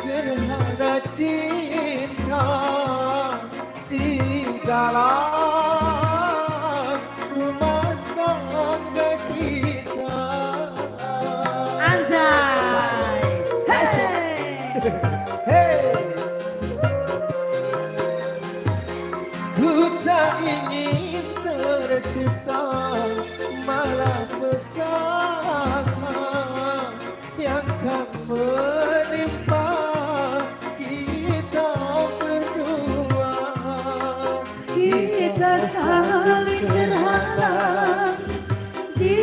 gerhana cinta di dalam rumah tangga kita. Anjay. Hey. Hey, ku tak ingin tercipta malah petaka yang akan menimpa kita berdua. Kita saling terhalang di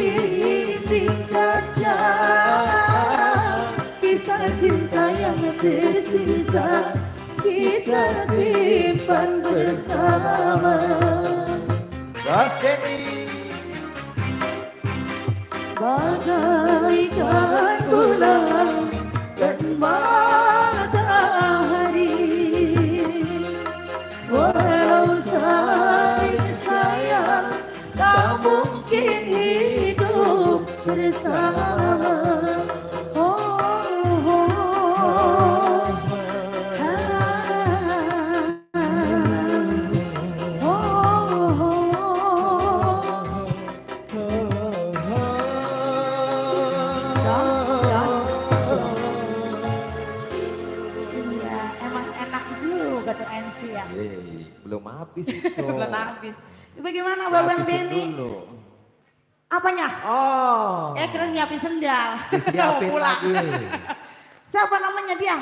dinding kaca, kisah cinta yang tersisa kita simpan bersama. Bos Denny. Bagaikan bulan dan matahari, walau saling sayang tak mungkin hidup bersama. Oh, habis itu. Belum habis. Bagaimana Babang Habisin Denny? dulu. Apanya? Oh. Kira nyiapin sendal. Disiapin Mau pulang. lagi. Siapa namanya dia?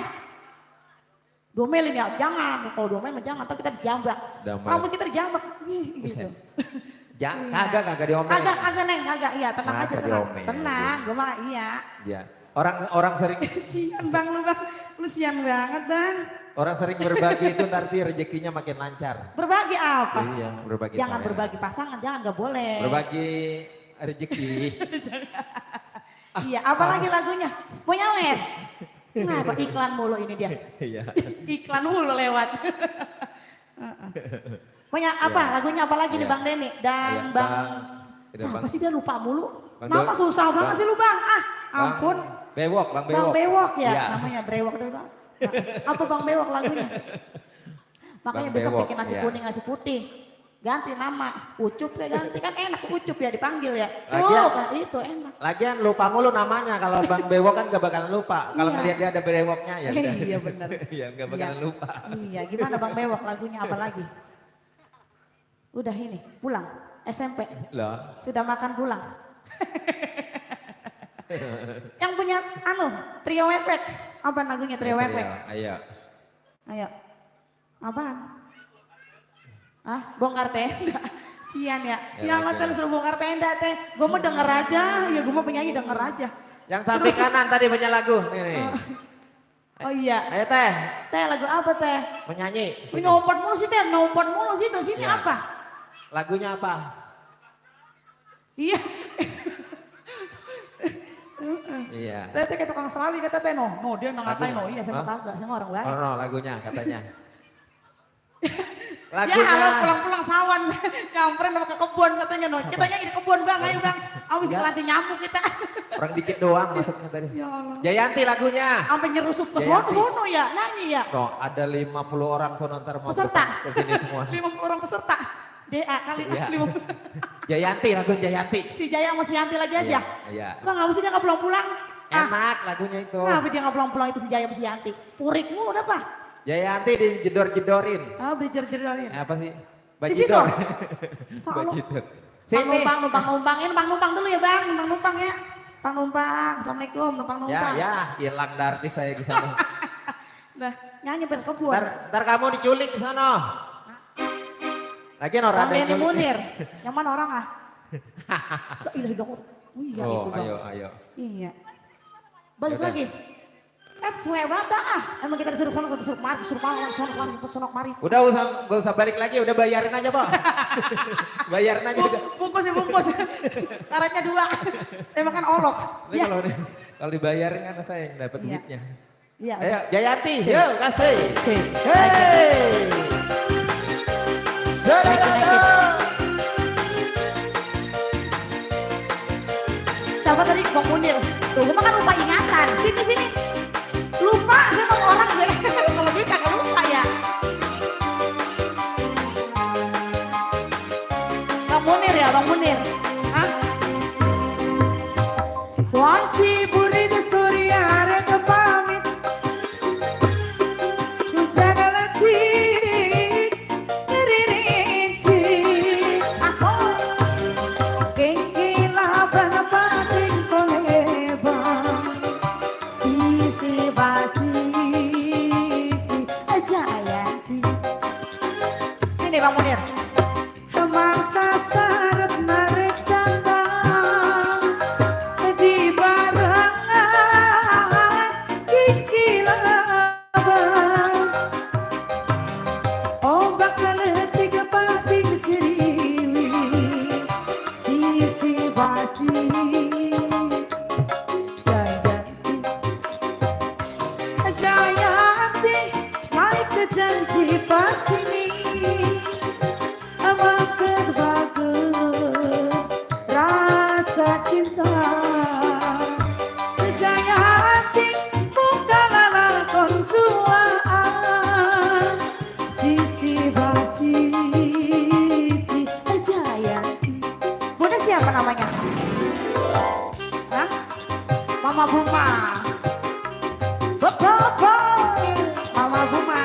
Domelin ya, jangan. Kalau domelin mah jangan, tapi kita dijambak. Damai. Rambut kita dijambak. Ih, gitu. Ya, kagak diomelin. Kagak Neng, kagak. Iya, tenang Masa aja, tenang. diomelin? Tenang, gue mah iya. Ya. Orang sering Sian bang lu bang, lu sian banget bang. orang sering berbagi itu nanti rezekinya makin lancar. Berbagi apa? Iya, berbagi. Jangan sama berbagi pasangan, jangan nggak boleh. Berbagi rezeki. Iya, apalagi lagunya? Mau nyawer? Kenapa iklan mulu ini dia? Iya. Iklan mulu lewat. Punya apa? Lagunya apa lagi nih Iya. Bang Denny? Dan Iya, Bang, Itu siapa Bang. sih dia lupa mulu? Bang Nama Dol- susah banget sih lu Bang. Ah, ampun. Bewok, Bang Bewok. Bang Bewok ya, Iya. namanya Brewok dulu Bang. Nah, apa Bang Bewok lagunya? Makanya Bang besok Bewok, bikin nasi iya. kuning, nasi putih. Ganti nama, Ucup ya ganti. Kan enak Ucup ya dipanggil ya. Lagian- Cup, itu enak. Lagian lupa mulu namanya, kalau Bang Bewok kan gak bakalan lupa. Kalau Iya. ngeliat dia ada Bewoknya ya udah. Iya benar. Iya, gak bakalan Iya. lupa. Iya, gimana Bang Bewok lagunya apa lagi? Udah ini, pulang. SMP. Loh. Sudah makan pulang. Yang punya trio wepek. Apa lagunya trio wepek? Ayo. Ayo. Apaan? Ah, bongkar tenda. Sian ya. Ya, Ya Allah oke. teh suruh bongkar tenda teh. Gue mau denger aja. Ya gue mau penyanyi denger aja. Yang samping kanan tadi punya lagu. Nih. Oh iya. Ayo Teh, Teh lagu apa teh? menyanyi. Ini ngompet mulu sih teh. Ngompet mulu sih tuh. Sini Ya. apa? Lagunya apa? Iya. Iya. Teh kayak tukang selawi kata teh no. No dia ngatain no. Iya sama Hah? kagak. Sama orang baik. Oh no, lagunya katanya. Ya Lagunya. halo pulang-pulang sawan. Nyamperin sama ke kebun katanya no. Kita nyanyi di kebun bang. Ayo bang. Awas Ya. kelanci nyamuk kita. Orang dikit doang masuknya tadi. Ya Allah. Jayanti lagunya. Sampai nyerusup ke Jayanti. sono ya. Nyanyi ya. No, ada 50 orang sono ntar mau Peserta. ke sini semua. 50 orang peserta. DA kali Iya. 50. Jayanti, lagu Jayanti. Si Jaya sama si Yanti lagi aja. Iya. Bang apa sih dia gak pulang-pulang? Enak lagunya itu. Kenapa dia gak pulang-pulang itu si Jaya sama si Yanti? Purik mulu udah apa? Jayanti dijedor-jedorin. Ah belajar-jelarin. Apa sih? Di situ? Bajidor. Salah. Bajidor. Bang Sini. numpang. Ini bang numpang dulu ya bang. Bang numpang ya. Bang numpang. Assalamualaikum. Numpang. Ya, hilang dah artis saya di sana. Udah nyanyi ber kebun. Ntar kamu diculik di sana. Lagian orang Bang ada yang Denny nyulik. Munir. Yang mana orang ah? La ilaha illallah. Oh iya Oh, itu bang. ayo. Iya. Balik Yaudah. lagi. Suwe banget ah. Emang kita disuruh kono, disuruh mari, disuruh mari. Udah gak usah balik lagi, udah bayarin aja, Bang. Bayarin aja udah. Bungkus ya bungkus. Karetnya 2. Saya makan olok. Tapi Ya. kalau dibayarin kan saya yang dapat Iya. duitnya. Iya. Ayo, Jayanti, yuk kasih. Sip. Hey. Naikin. Siapa tadi Bang Munir? Tuh, gue makan lupa ingatan. Sini. Lupa sama orang gue. Kalau gue kagak lupa ya. Bang Munir ya, Bang Munir. Hah? Wanci buri de surya rega pamit. Ku jaga letih rinci. Asal kengkila bana pating koleba. Sisi basi si Jayanti. Sini Bang Munir. Mangsa sarap narik dandang di barangan kikilaban. Ombak letik pating siriwi sisi basi Jayanti naik ke janji pasini makan bagus rasa cinta Jayanti bukanlah lakon tuaan sisi basi si Jayanti. Bunda siapa namanya? Hah? Mama Buma. Bapak Mama Buma.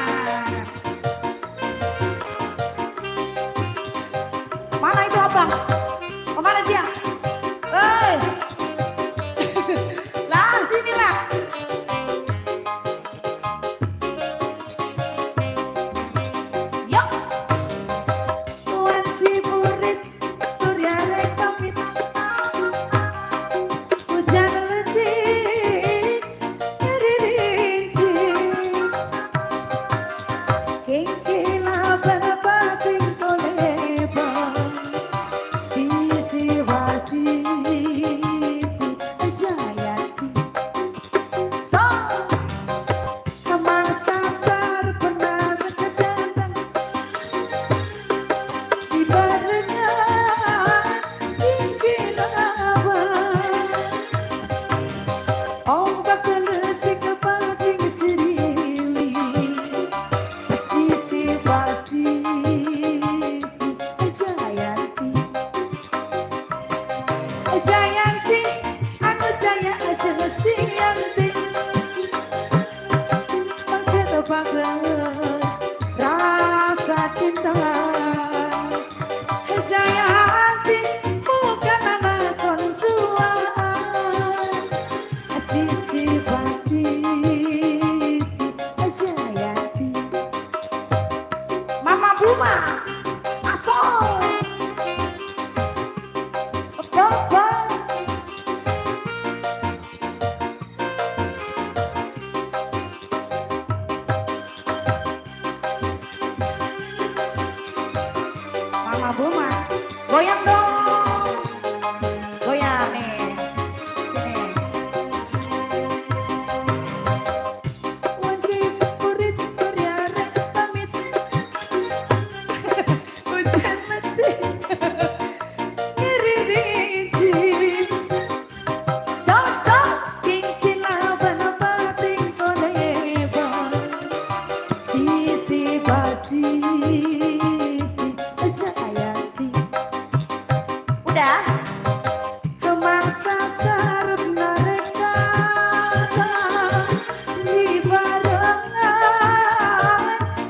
kinaba ombak letik pating sirili sisi pasisi Jayanti Jayanti anu jaya aja sianti mangkena banget rasa cinta Jayanti bukan anak kontuaan sisi pasisi Jayanti Mama Buma masuk Papa Mama Buma goyang dong goyang nih sini wajib kurit surya rek pamit hujan letih ngiri rinci cocok kingkin laban pating koneba sisi basi Jayanti udah kemangsa sarap nareka di barengan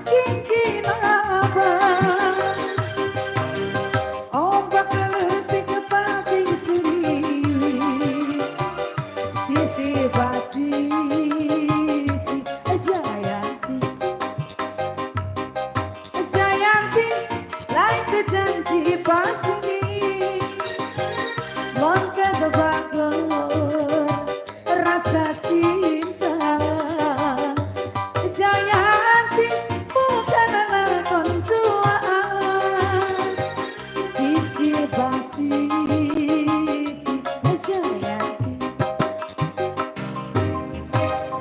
kingkin abang ombak letik pating sirili sisi basi Jayanti Jayanti lain kejanji pasti mongke kebagun rasa cinta Jayanti bukan anak kontuaan sisi basi Jayanti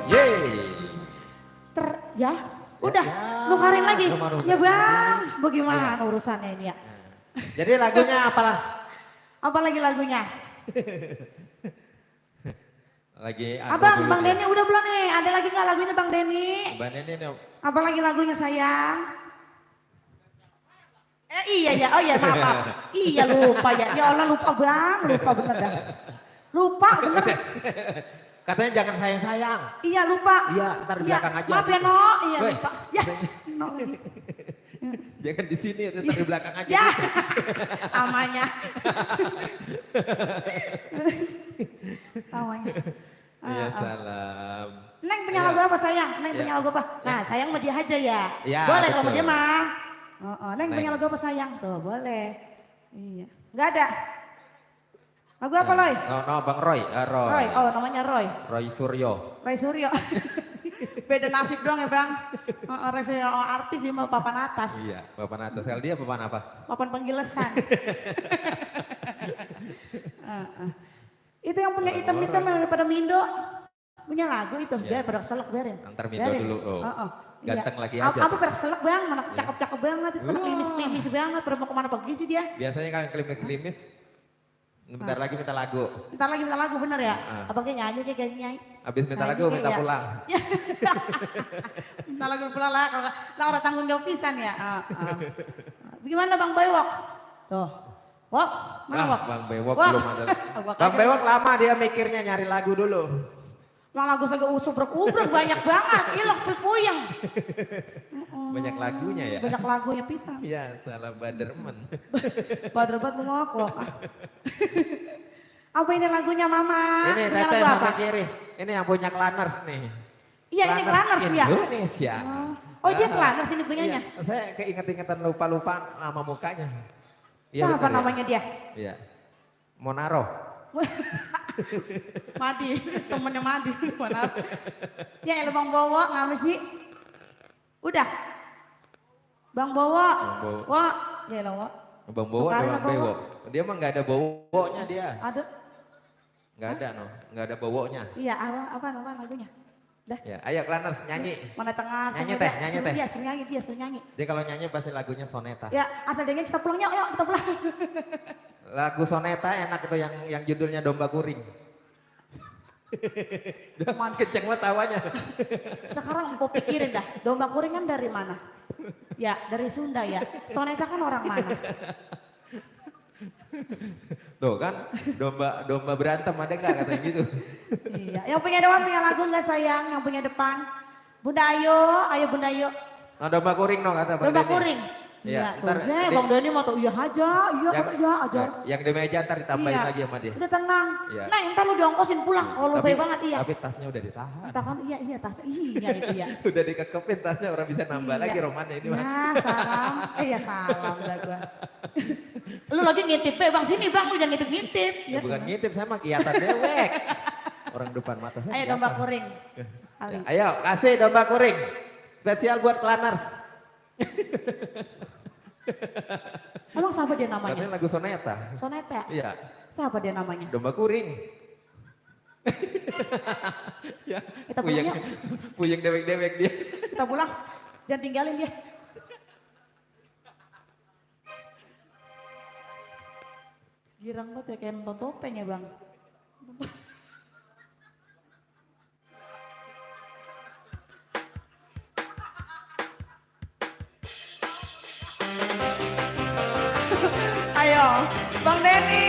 Yeay. ya udah Ya, nukarin lagi nukarin. ya bang bagaimana urusannya ini ya Jadi lagunya apalah? apa lagi lagunya Lagi abang dulu Bang dia. Denny udah belum nih ada lagi nggak lagunya Bang Denny Mbak Neni nih, apa lagi lagunya sayang iya ya oh ya maaf, maaf. Iya lupa ya Allah lupa bang lupa bener dah lupa bener katanya jangan sayang-sayang. iya lupa Iya, ntar di Iya, belakang aja. maaf ya no iya Woi. lupa ya no lagi. Jangan di sini, ntar di belakang aja. Ya, samanya. Samanya. Iya, salam. Neng punya Iya. lagu apa sayang? Neng Iya. punya lagu apa? Nah sayang sama dia aja ya. Iya, Boleh kalau sama betul. dia mah. Neng Neng. punya lagu apa sayang? Tuh boleh. Iya. Nggak ada. Lagu apa Loy? No, Bang Roy. Roy. Roy, oh namanya Roy. Roy Suryo. Roy Suryo. Beda nasib doang ya bang. Roy Suryo artis dia mah papan atas. Iya, papan atas. Kalau dia papan apa? Papan penggilesan. Itu yang punya hitam-hitam yang pada Mindo. Punya lagu itu, Iya. biar pada keselak biarin. Antar Mindo Biarin. dulu. Oh. Ganteng lagi aja. Apa pada keselak bang, mana cakep-cakep banget, itu pada klimis-klimis banget, pada mau kemana pergi sih dia. Biasanya kan klimis-klimis. Bentar lagi minta lagu. Ntar lagi minta lagu bener ya? Apa kayak nyanyi kayak nyanyi? Habis minta Nyanyi lagu, kayak minta ya. pulang. Minta lagu pulang lah, kalau orang tanggung jawab pisan ya. Bagaimana Bang Baywok? Tuh, Wok, mana Wok? Bang Bewok Wok. belum ada. Wok Bang aja. Bewok lama dia mikirnya nyari lagu dulu. Mang lagu saya usubrek-ubrek banyak banget, ilok puyeng. Banyak lagunya ya. Banyak lagunya pisan. Iya, salah Baderman. Padahal ngok. Apa ini lagunya Mama? Ini Punya Teteh lagu sama apa? kiri. Ini yang punya Klanners nih. Iya ini Klanners ya. Indonesia. Oh dia Klanners ini punyanya. Iya, saya keinget-ingetan lupa-lupa sama mukanya. Siapa bener ya? namanya dia? Iya. Monaro. Madi, temennya Madi. Mana? Ya elah Bang Bowo ngapa sih? Udah. Bang Bowo. Bang Bowo. Wah, ya elah Wak. Bang Bowo Tukarin ada apa, Bang Bewok. Dia mah nggak ada bowonya dia. Ada? Nggak ada no, nggak ada bowonya. Iya apa lagunya? Dah. Ya, ayo Klaners nyanyi. Mana cengar, Nyanyi teh, nyanyi teh. Dia sering nyanyi, dia sering nyanyi. Dia kalau nyanyi pasti lagunya soneta. Ya, asal dengerin kita pulang yuk, yuk kita pulang. Lagu soneta enak itu yang judulnya Domba Kuring. Kenceng banget tawanya. Sekarang mau pikirin dah, domba kuring kan dari mana? Ya, dari Sunda ya. Soneta kan orang mana? Tuh kan, domba berantem ada nggak katanya gitu. Iya, yang punya depan punya lagu nggak sayang? Yang punya depan? Bunda ayo Bunda ayo. Nah, domba kuring dong kata Bang Domba Denny. kuring. Iya, Iya, ntar tuh. di- Bang Denny mau tuh iya aja, iya kata iya aja. Yang di meja ntar ditambahin Iya. lagi sama dia. Udah tenang. Iya. Nah, ntar lu diongkosin pulang. Oh, lu baik banget iya. Tapi tasnya udah ditahan. Entah kan iya tas iya itu ya. Udah dikekepin tasnya orang bisa nambah Iya. lagi romannya ini mah. Ya salam, ya salam dah gua. Lu lagi ngintip bang sini bang, lu jangan ngintip-ngintip. Ya, bukan ngintip saya mah kiatan dewek. Orang depan mata saya. Ayo kelihatan. domba kuring. Ya, ayo kasih domba kuring. Spesial buat Klaners. Emang siapa dia namanya? Katanya lagu soneta. Soneta. Iya, Siapa dia namanya? domba kuring. Ya, Kita pulang yuk. puyeng dewek-dewek dia. Kita pulang. Jangan tinggalin dia. Girang banget ya kayak nonton topeng ya bang. Ayo, Bang Denny.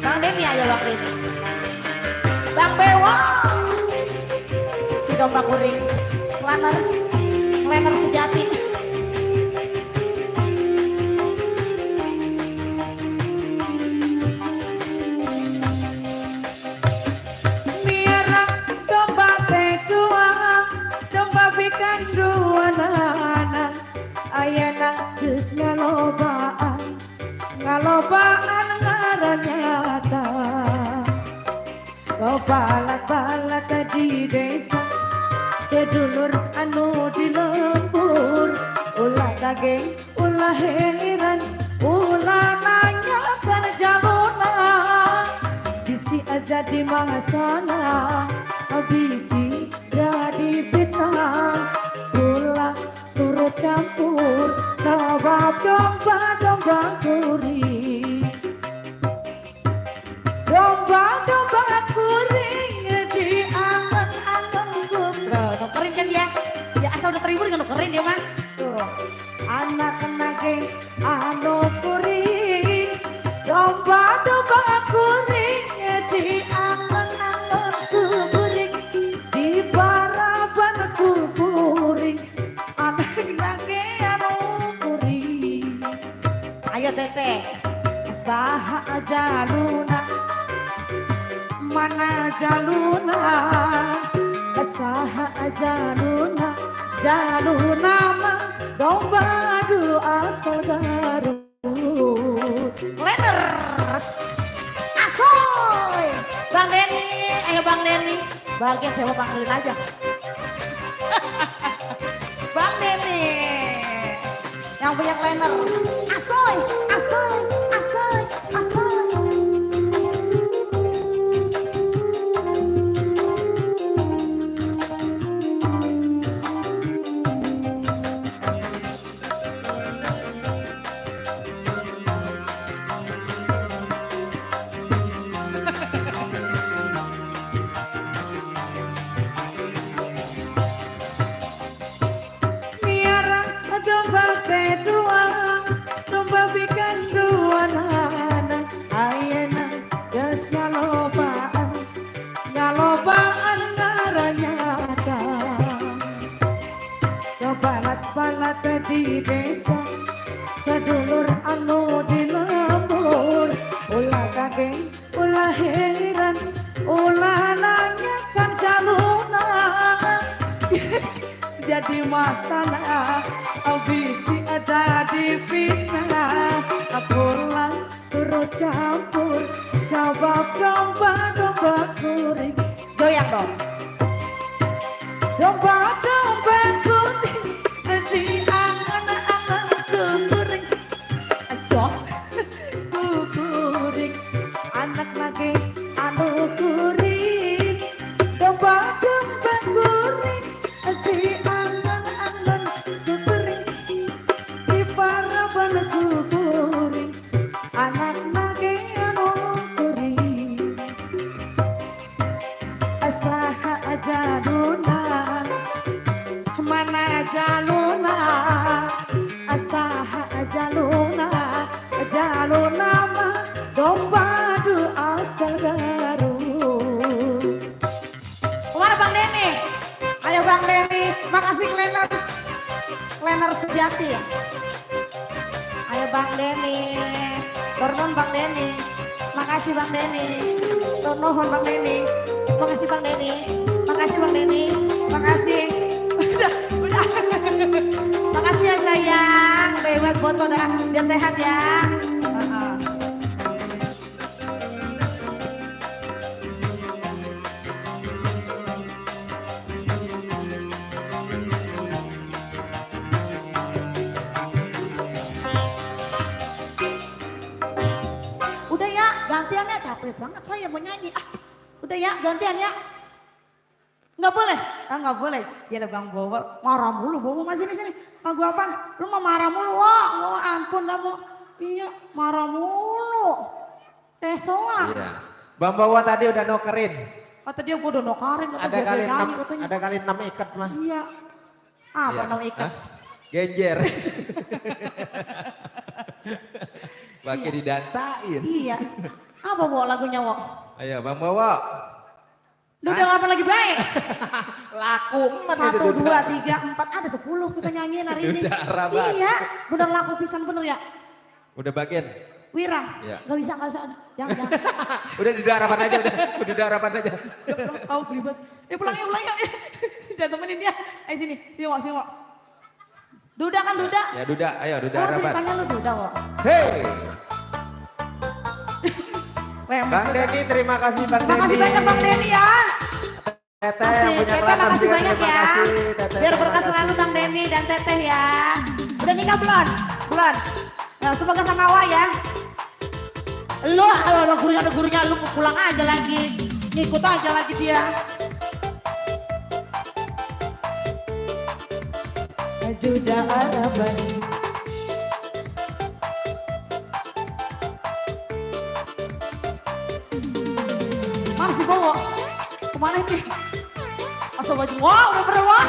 Bang Denny ayo Bang Denny. Bang Bewo. Si domba kuring. Klaners sejati. Miara domba kedua, domba bikan dua nana. Ayana geus ngalobaan ngaranyata. Kau balak-balak di desa, kedulur anu di lembur. Ulah daging, ulah heran, ulah nanya jaluna. Bisi aja di sana, bisi jadi fitnah. Ulah turut campur, sebab domba kuring. Domba kuring di angan-angan gubra. Nukerin kan dia. Ya asal udah terhibur kan nukerin dia mah. Tuh, anak nage anu kuring. Domba kuring di angan-angan kuring. Di baraban kuring. Anak nage anu kuring. Ayo Tete. Saha jaluna, mana jaluna, saha jaluna, jaluna mah domba dulu asal Garut. Klaners. Asoy. Bang Denny. Ayo Bang Denny. Bagian saya mau panggilin aja. Bang Denny. Yang punya Klaners. Asoy. Asoy. Asoy. Asoy. Miara domba kedua, domba bikin kuring anak nage anu kuring asaha jaluna mana jaluna asaha jaluna jaluna mah domba du asal garu. Kemana Bang Denny? Ayo Bang Denny, makasih Cleaners sejati ya. Ayo Bang Denny, turun Bang Denny, makasih Bang Denny, turun Bang Denny, makasih Bang Denny, makasih Bang Denny, makasih. Udah. Makasih ya sayang, buat foto dah, biar sehat ya. Udah ya, gantian ya, capek banget saya mau nyanyi. Udah ya, gantian ya. Nggak boleh? Nggak boleh. Ya ada Bang Bowo, marah mulu Bowo masih di sini. Lagu apaan? Lu mau marah mulu, wah ampun dah mau. Iya, marah mulu. Soal. Iya. Bang Bowo tadi udah nokerin. Kata dia gue udah nokarin. Ada kali 6 ikat mah. Iya. Apa Iya. 6 ikat? Hah? Genjer. Pakai didantain. Iya. Apa Bowo lagunya Wo? Ayo Bang Bowo. Udah 8 lagi baik. Laku emas 1, itu 2, Duda. 3, 4, ada 10 kita nyanyiin hari ini. Udah rabat. Iya, bener laku pisan bener ya. Udah bagian. Wirang, Iya. gak bisa. Jangan. Udah di harapan aja udah. Udah di harapan aja. Tahu belibet. Pulang ya. Jangan temenin dia. Ayo sini, Wo. Duda kan Duda? Ya Duda, ayo Duda Oh harapan. ceritanya lu Duda Wo. Hei. Wemes Bang udah. Denny, terima kasih Bang Denny. Makasih banyak Bang Denny ya. Teteh yang punya Teteh Cleaners makasih juga banyak terima ya. kasih. Teteh, Biar terima berkah kasih. selalu Bang Denny dan Teteh ya. Udah nikah belum? Belum. Nah, semoga sama Awa ya. Lu ada gurunya lu pulang aja lagi. Ngikut aja lagi dia. Duda Araban Mana si Bowo? Kemana ini? Asal baju. Wah, udah pernah wah.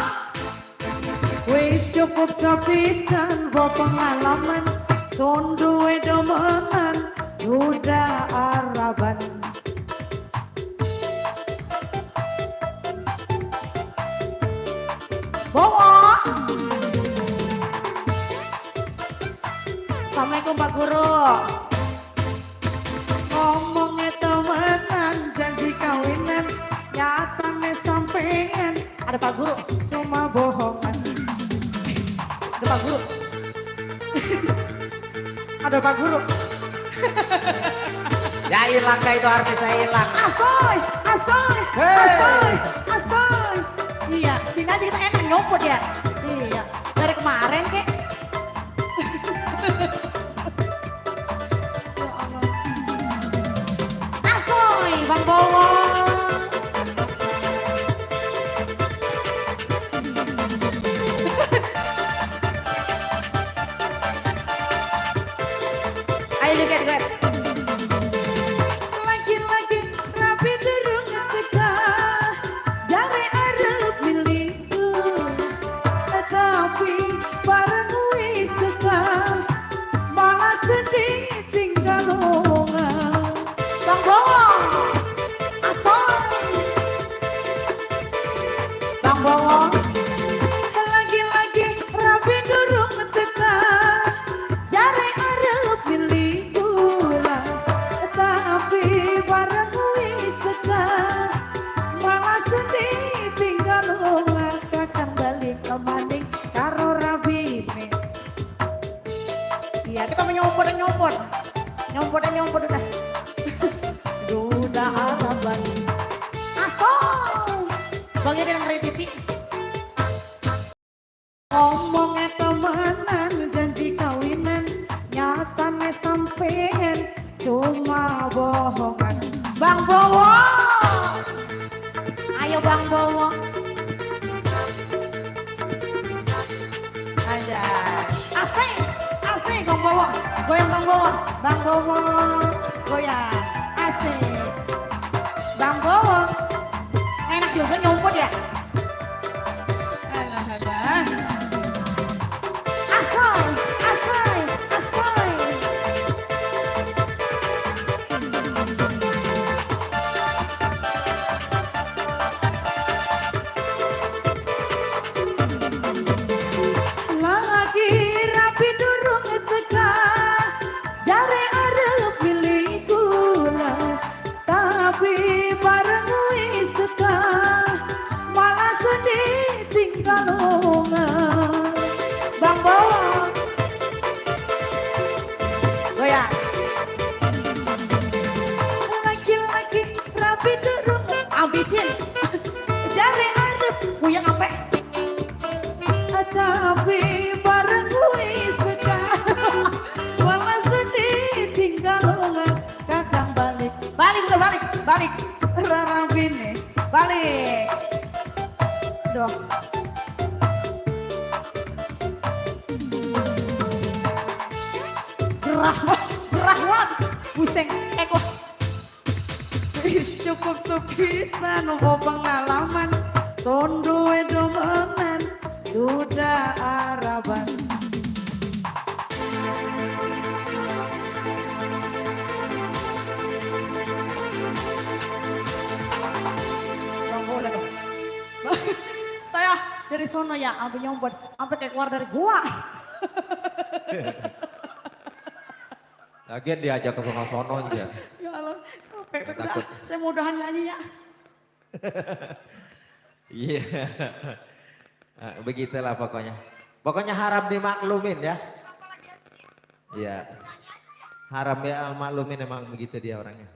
wis cukup sepisan bo pengalaman son duwe demenan Duda Araban Bowo. Assalamualaikum Pak Guru. ngomongnya temenan janji kawinan nyatane sampean Ada Pak Guru. cuma bohongan Ada Pak Guru. Ada Pak Guru. Ya hilang dah itu artisnya hilang. asoy Hey. asoy Iya, sini aja kita enak nyopot ya. Iya, dari kemarin kek. Ya Allah. Asoy, Bang Bowo. Ayo joget. lagi-lagi rapi durung teka jare arep miliku tapi bareng wis teka malah sedih tinggal longan Bang Bowo. Asoy. Bang Bowo. lagi-lagi rapi durung teka jare arep miliku tapi bareng wis teka malah sedih tinggal longan kakang balik kemaning karo rabine. Iya, kita menyopot dan nyopot. Nyopot udah. Duda Araban Asoy. Bang Edi yang ngeri TV. ngomongnya temenan janji kawinan nyatane sampean cuma bohongan. Bang Bowo. Ayo Bang Bowo. Aja. Asik. Bang Bowo, goyang Bang Bowo, Bang Bowo, goyang, asik. Bang Bowo, enak juga nyumput ya. Alah, alah. Asoy, asoy, asoy. Lagi rapi durung teka, jare arep pilih kula, tapi bareng wis teka, malah sedih tinggal lungan. Bang Bowo, goyang. Laki-laki rapi durung, Abisin, jare arep goyang apa? tapi bareng wis teka, malah sedih tinggal lungan. Kakang balik Balik udah balik, balik, rarabine. balik. Duh. Gerah banget. Pusing, Eko. Wis cukup sepisan nopo pengalaman, sondo edomenan duda araban. Bang Bowo tuh. Saya dari sono ya, sampai nyompot, sampai kayak keluar dari gua. Lagian diajak ke sono-sono juga. Ya Allah, capek udah. Takut. Saya mudahan nyanyi ya. Iya. Nah, begitulah pokoknya. Pokoknya harap dimaklumin ya. Iya. Harap ya maklumin, emang begitu dia orangnya.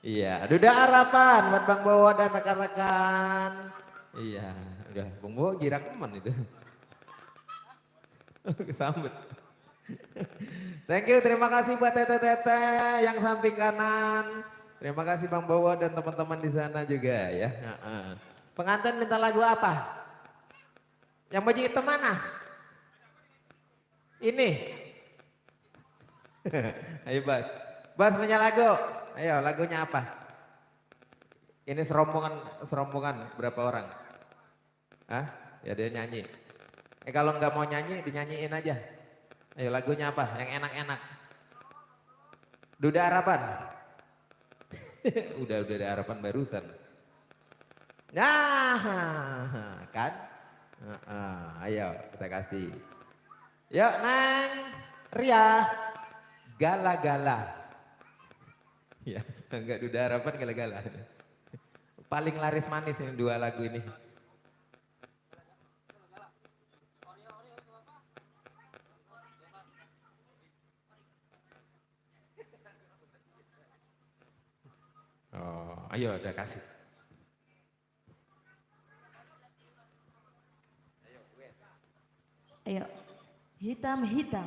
Iya, udah harapan buat Bang Bowo dan rekan-rekan. Iya, udah Bang Bowo girang teman itu. Kesambut. Thank you, terima kasih buat tete-tete yang samping kanan. Terima kasih Bang Bowo dan teman-teman di sana juga ya. Pengantin minta lagu apa? Yang baju hitam mana? Ini. Ayo Bas. Bas punya lagu. Ayo lagunya apa? Ini serombongan berapa orang? Hah? Ya dia nyanyi. Kalau nggak mau nyanyi, dinyanyiin aja. Ayo lagunya apa? Yang enak-enak. Duda Harapan. udah ada harapan barusan. Nah, kan? Ayo kita kasih. Yuk Neng, Ria, Gala-gala. Ya, enggak Duda Harapan, Gala-gala. Paling laris manis ini dua lagu ini. Oh, ayo udah kasih. Ayo, hitam-hitam.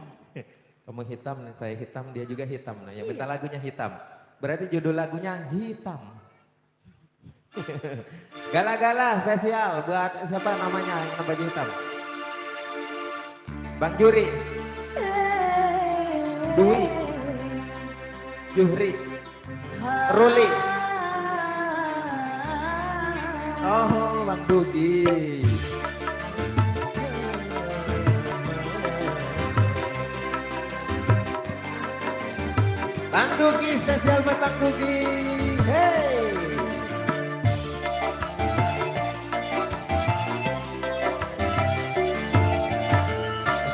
Kamu hitam, saya hitam, dia juga hitam. Nah, yang minta lagunya hitam. Berarti judul lagunya Hitam. Gala-gala spesial buat siapa namanya yang baju hitam? Bang Juri, Dwi, Juhri, Ruli. Oh, Bang Dugi. Bang Dugi, spesial buat Bang Dugi. Hey.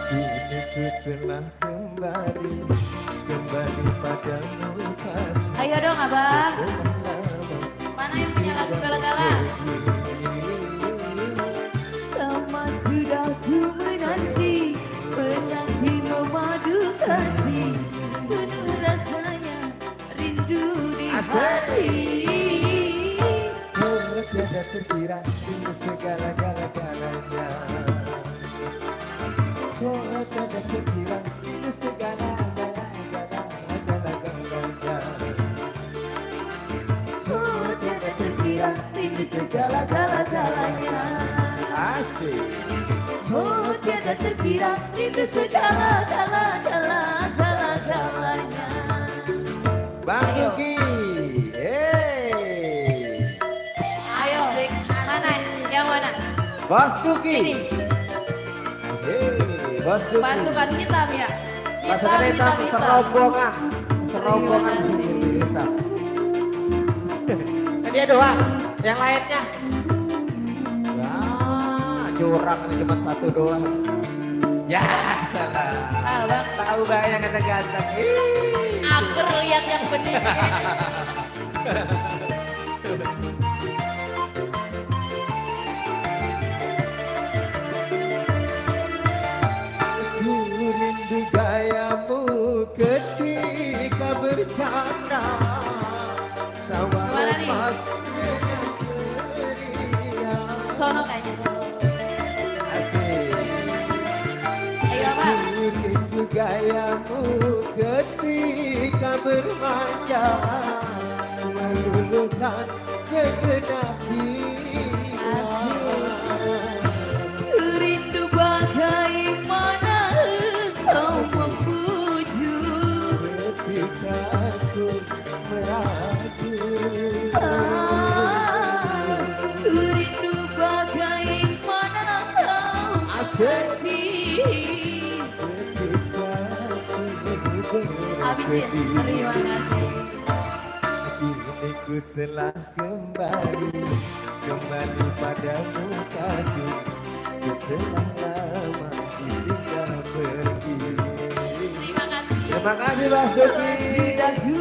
Kini ku telah kembali padamu kasih. Ayo dong abang. Mana yang punya lagu gala-gala? Lama sudah ku menanti memadu kasih, penuh rasanya rindu di hati. Tiada terkira ini segala-galanya. Oh, tiada terkira ini segala-galanya. Oh, tiada terkira ini segala-galanya. Asik. Oh, tiada terkira rindu segala-galanya. Bang Yuki. Ayo, mana? Yang mana? Bos Duki. Ini, Bos Duki. pasukan hitam ya. Pasukan hitam serombongan. Serombongan Terima kasih. hitam. Dia doang, yang lainnya. Wah, curang ini cuma satu doang. Ya, salah. Abang, Tahu gak yang ganteng-ganteng? aku lihat yang bening. Ku rindu gayamu ketika bercanda. Tawa Kemana nih? lepas dengan ceria. Sono kayaknya. Asik. Ayo abang. Ku rindu gayamu ketika bermanja. Meluluhkan segenap jiwa. Rindu bagaimana engkau membujuk. Ketika ku meragu. Rindu bagaimana engkau kasih. Habisin. Terima kasih. Kini ku telah kembali padamu kasih. Setelah lama kita pergi. Terima kasih. Terima kasih Bos Duki. Sudah ku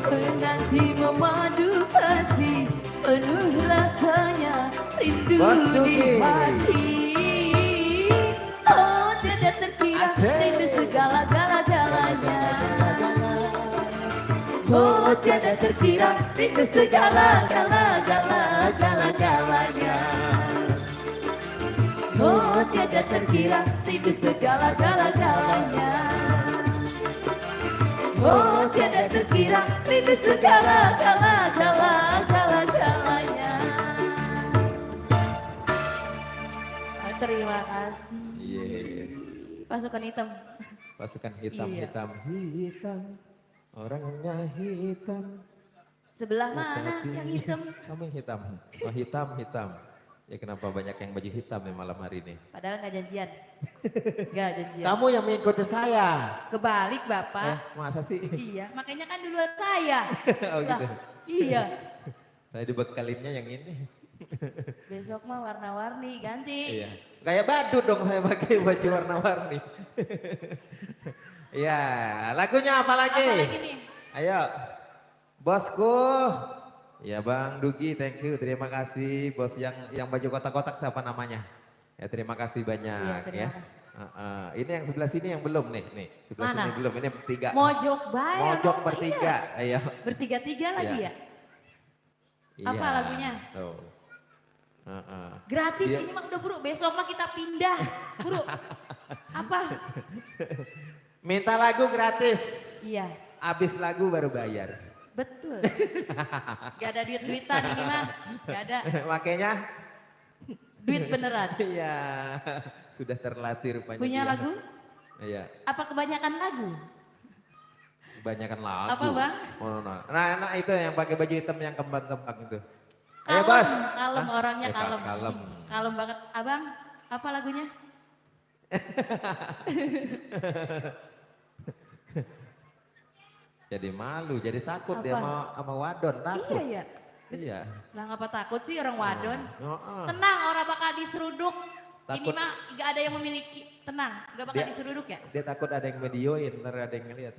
menanti memadu kasih. Penuh rasanya rindu Bos di Duki. hati. Oh tiada terkira Asik. rindu segala-galanya. Oh tiada terkira rindu segala-galanya. Oh tiada terkira rindu segala-galanya. Oh tiada terkira rindu segala-galanya. Terima kasih. Yes. Pasukan hitam. Pasukan hitam, Iya. hitam, hitam. Orangnya hitam. Sebelah mana Tapi yang hitam? Kamu yang hitam. Oh hitam, hitam. Ya kenapa banyak yang baju hitam ya malam hari ini? Padahal nggak janjian. Nggak janjian. Kamu yang mengikuti saya. Kebalik Bapak. Masa sih? Iya, makanya kan duluan saya. Oh Lah, gitu. iya. Saya dibekalinnya yang ini. Besok mah warna-warni ganti. Iya. Kayak badut dong saya pakai baju warna-warni. Iya, lagunya apa lagi? Apa lagi nih? Ayo. Bosku. Ya Bang Dugi, thank you. Terima kasih. Bos yang baju kotak-kotak siapa namanya? Ya terima kasih banyak Iya, terima ya. kasih. Ini yang sebelah sini yang belum nih. Sebelah Mana? sini belum. Ini bertiga. Mojok baik. Mojok bertiga. Ayo. Bertiga-tiga lagi Iya. ya? Apa Iya. lagunya? Tuh. Gratis Iya. ini mah udah buru. Besok mah kita pindah. Buru. Apa? Minta lagu gratis. Iya. Abis lagu baru bayar. Betul. Gak ada duit-duitan ini mah. Gak ada. Makanya Duit beneran. iya sudah terlatih rupanya. Punya dia. lagu? Iya, Apa kebanyakan lagu? kebanyakan lagu. Apa, Bang? Oh, nah itu yang pakai baju hitam yang kembang-kembang itu. Ayo Kalem, Bos. kalem orangnya Eh, kalem. kalem. Kalem banget. Abang, apa lagunya? Jadi malu, jadi takut dia Apa? sama wadon, takut. Iya ya. Iya. Lah ngapa takut sih orang wadon? Oh, Tenang, orang bakal diseruduk. Ini Takut. mah gak ada yang memiliki. Tenang, gak bakal Dia- diseruduk ya? Dia takut ada yang videoin, ntar ada yang ngeliat.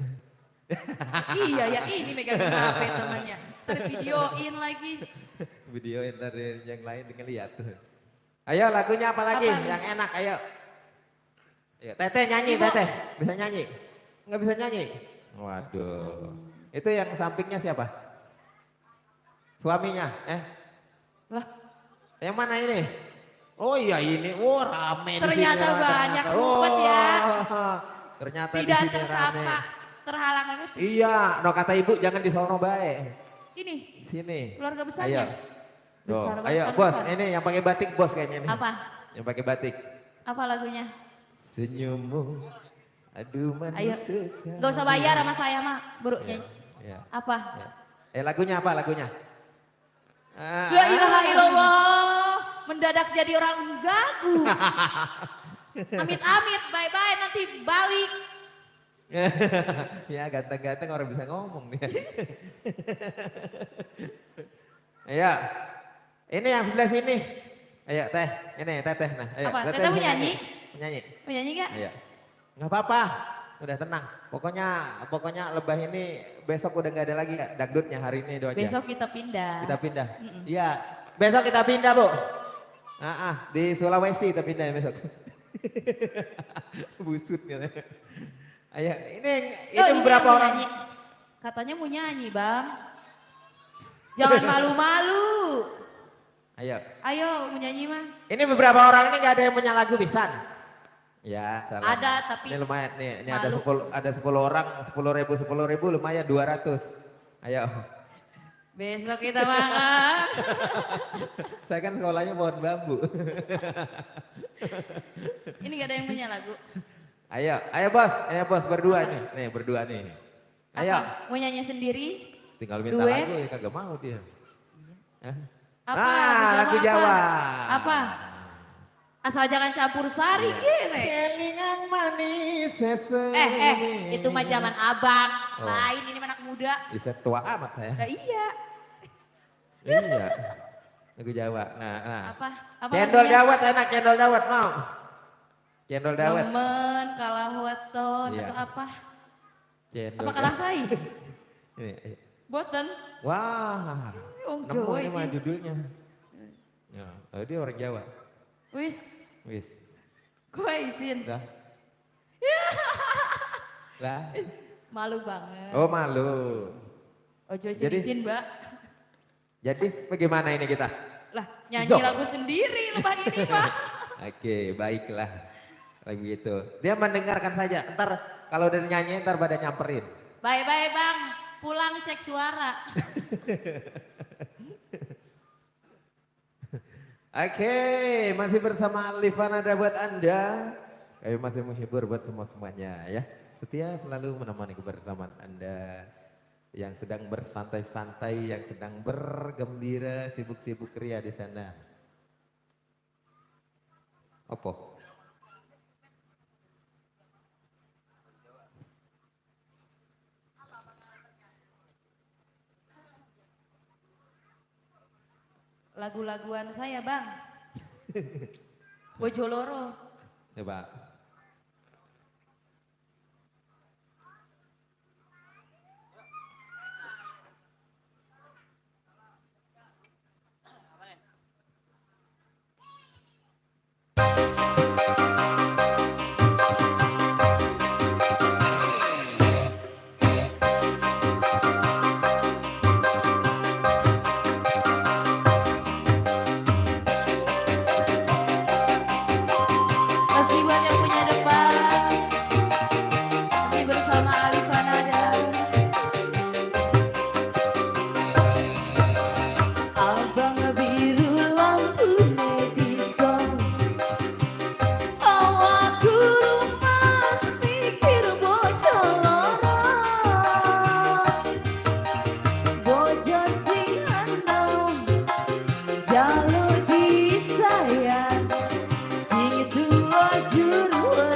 Iya ya, ini megang HP temannya. Ntar videoin lagi. Videoin, ntar yang lain ngeliat. Ayo lagunya apa lagi Apa? yang enak, ayo. Ayo, Teteh nyanyi, Ibu. Teteh. Bisa nyanyi? Nggak bisa nyanyi? Waduh. Itu yang sampingnya siapa? Suaminya, Lah, Yang mana ini? Oh iya ini, rame di sini, ternyata rame. banyak rumput ya. Ternyata di Tidak sini tersapa, rame. terhalang. Iya, no kata ibu jangan di sono bae. Ini, Sini. keluarga Ayo. besarnya. Tuh, Besar ayo banget, bos, besar. ini yang pakai batik bos kayaknya ini. Apa? Yang pakai batik. Apa lagunya? Senyummu, aduh Ayo, manis sekali. gak usah bayar sama saya mah, buru Ya, nyanyi. ya, Apa? ya. Lagunya apa lagunya? La ilaha illallah, mendadak jadi orang gagu. Amit-amit, bye-bye nanti balik. Ya ganteng-ganteng orang bisa ngomong nih. Ayo, ini yang sebelah sini. Ayo teh, ini teh. Nah, ayo. Apa? Teteh mau nyanyi? Nyanyi. Mau nyanyi gak? Ayo. Nggak apa-apa, udah tenang. Pokoknya lebah ini besok udah nggak ada lagi ya dangdutnya hari ini itu aja. Besok kita pindah. Kita pindah. Iya, besok kita pindah Bu. Di Sulawesi kita pindah ya besok. Busut katanya. Ayo, ini beberapa mau orang. nyanyi. Katanya mau nyanyi bang. Jangan malu-malu. Ayo, Mau nyanyi mah. ini beberapa orang ini nggak ada yang punya lagu pisan. Ya, salah. Ada, tapi ini lumayan nih, ini malu. ada 10 orang, 10.000 lumayan 200. Ayo. Besok kita makan. Saya kan sekolahnya pohon bambu. Ini gak ada yang punya lagu. Ayo bos berdua nih berdua nih. Ayo. Apa? Mau nyanyi sendiri? Tinggal minta Duet? lagu ya kagak mau dia. Hah? Apa? Lagu Jawa. Apa? Asal jangan campur sari gitu. Selingan manis Itu mah zaman abang. Lain ini anak muda. Bisa tua amat saya. Nah, iya. Iya. Lagu Jawa. Nah. Apa Cendol lagunya? dawet enak, cendol dawet mau. Cendol dawet. Nemen, kalah weton, Iya. atau apa? Cendol. Apa kalah sai? Ini. Boten. Wah. Wong Nemu Jawa ini mah ini. judulnya. Ya, dia orang Jawa. Wis, Wis. gue izin. Dah. Lah. Malu banget. Oh malu. Ojo Jadi- izin mbak. Jadi bagaimana ini kita? Lah nyanyi Zok. lagu sendiri lebah ini pak. Oke, baiklah. Lagi gitu. Dia mendengarkan saja. Ntar kalau udah nyanyi ntar pada nyamperin. Bye-bye bang, pulang cek suara. Oke, masih bersama Livana ada buat Anda. Kami masih menghibur buat semuanya ya. Setia selalu menemani kebersamaan Anda yang sedang bersantai-santai, yang sedang bergembira, sibuk-sibuk ria di sana. Opo? Lagu-laguan saya bang. Bojoloro. Coba. Masih buat yang punya depan. Masih bersama Alif Anada. Abang biru lampu disco. Awak mas pikir bocah lara. Bocah sing andam jalur disayang. Sing tua juru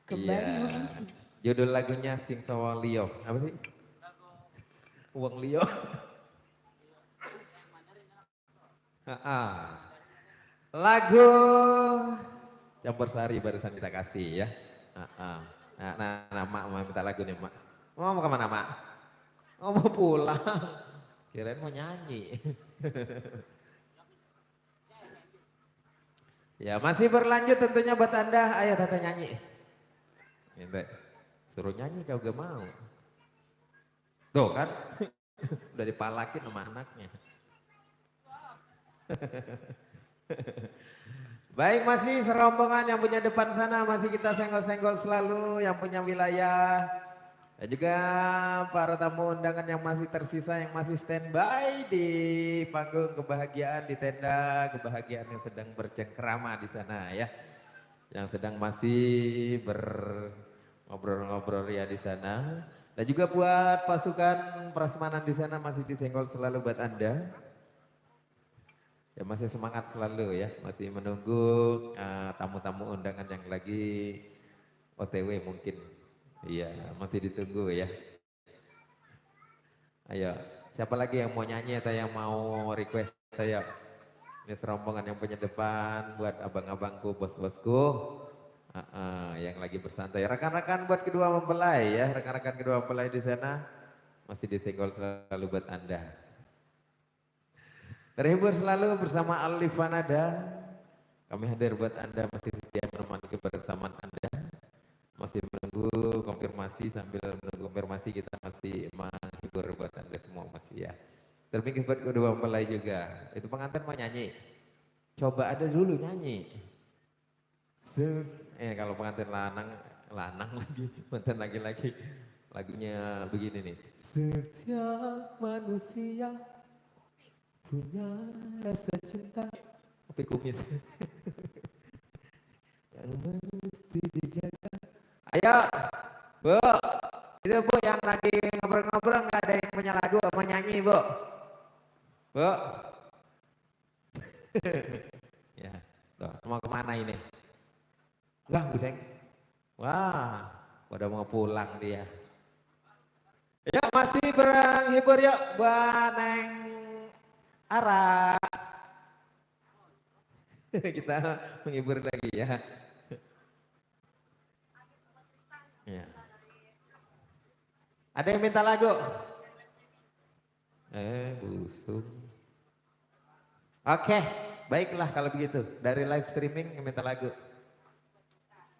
Kembali Iya. MC. Judul lagunya Sing Sawa Lio. Apa sih? Uang Lio. Lagu Campur Sari barusan kita kasih ya. Nah, Mak mau minta lagu nih, Mak. Mau kemana, Mak? Oh, mau pulang. Kirain mau nyanyi. Ya, masih berlanjut tentunya buat Anda. Ayo Tata nyanyi. Minta suruh nyanyi kau gak mau. Tuh kan, udah dipalakin sama anaknya. Baik, masih serombongan yang punya depan sana, masih kita senggol-senggol selalu, yang punya wilayah. Dan juga para tamu undangan yang masih tersisa, yang masih standby di panggung kebahagiaan, di tenda kebahagiaan yang sedang bercengkrama di sana ya. Yang sedang masih ngobrol-ngobrol ya di sana. Dan juga buat pasukan prasmanan di sana masih disenggol selalu buat Anda. Ya masih semangat selalu ya, masih menunggu tamu-tamu undangan yang lagi OTW mungkin. Iya, masih ditunggu ya. Ayo, siapa lagi yang mau nyanyi atau yang mau request saya? Ini serombongan yang punya depan buat abang-abangku, bos-bosku. Yang lagi bersantai. Rekan-rekan buat kedua mempelai ya, rekan-rekan kedua mempelai di sana masih disenggol selalu buat Anda. Terhibur selalu bersama Alif Fanada. Kami hadir buat Anda, masih setia menemani kebersamaan Anda. Masih menunggu konfirmasi, sambil menunggu konfirmasi kita masih menghibur buat Anda semua masih ya. Terpikir buat kedua mempelai juga. Itu pengantin mau nyanyi. Coba ada dulu nyanyi. Kalau pengantin lanang lagi, mantan lagi-lagi. Lagunya begini nih. Setiap manusia punya rasa cinta. Kopi kumis. Yang mesti dijaga. Ayo, Bu. Itu Bu yang lagi ngobrol-ngobrol nggak ada yang punya lagu mau nyanyi, Bu. Bu. Ya, tuh, mau kemana ini? Enggak, Buseng. Wah, udah mau pulang dia. Ya masih berhibur yuk buat Neng Ara. Kita menghibur lagi ya. Ya. Ada yang minta lagu? Busung. Oke, baiklah kalau begitu. Dari live streaming yang minta lagu.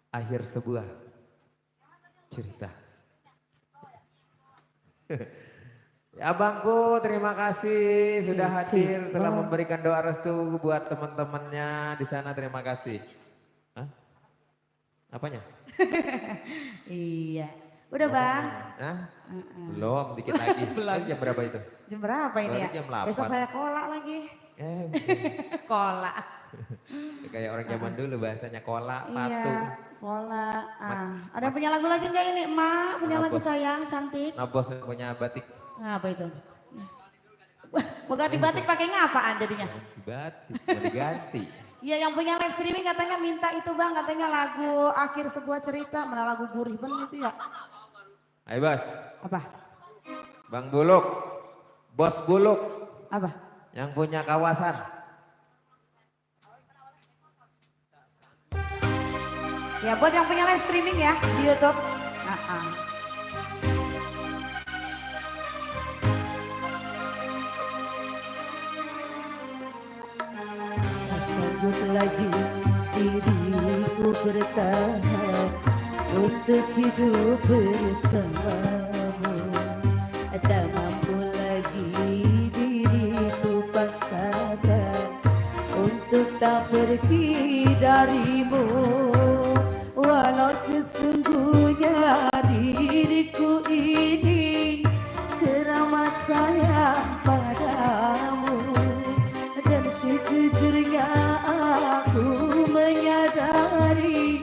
Akhir sebuah cerita. Ya, abangku terima kasih sudah hadir, telah memberikan doa restu buat teman-temannya di sana, terima kasih. Hah? Apanya? Iya. Udah Bang? Hah? Belum, dikit lagi. Belum. Jam berapa itu? Jam berapa ini Baru ya? jam 8. Besok saya kolak lagi. Kolak. Kayak orang zaman dulu bahasanya kolak, patu. Iya, kolak. Ada yang punya lagu lagi enggak ini? Emak punya lagu sayang, cantik. Nah bos punya batik. Apa itu? Mau ganti batik pakai ngapaan jadinya? Batik, mau diganti. Iya yang punya live streaming katanya minta itu Bang, katanya lagu akhir sebuah cerita, mana lagu gurih banget itu ya. Ayo bos. Apa? Bang Buluk, bos Buluk. Apa? Yang punya kawasan. Ya buat yang punya live streaming ya di YouTube. Sanggup lagi diriku bertahan untuk hidup bersamamu. Tak mampu lagi diriku paksakan untuk tak pergi darimu. Walau sesungguhnya diriku ini teramat sayang padamu. Dan sejujurnya aku menyadari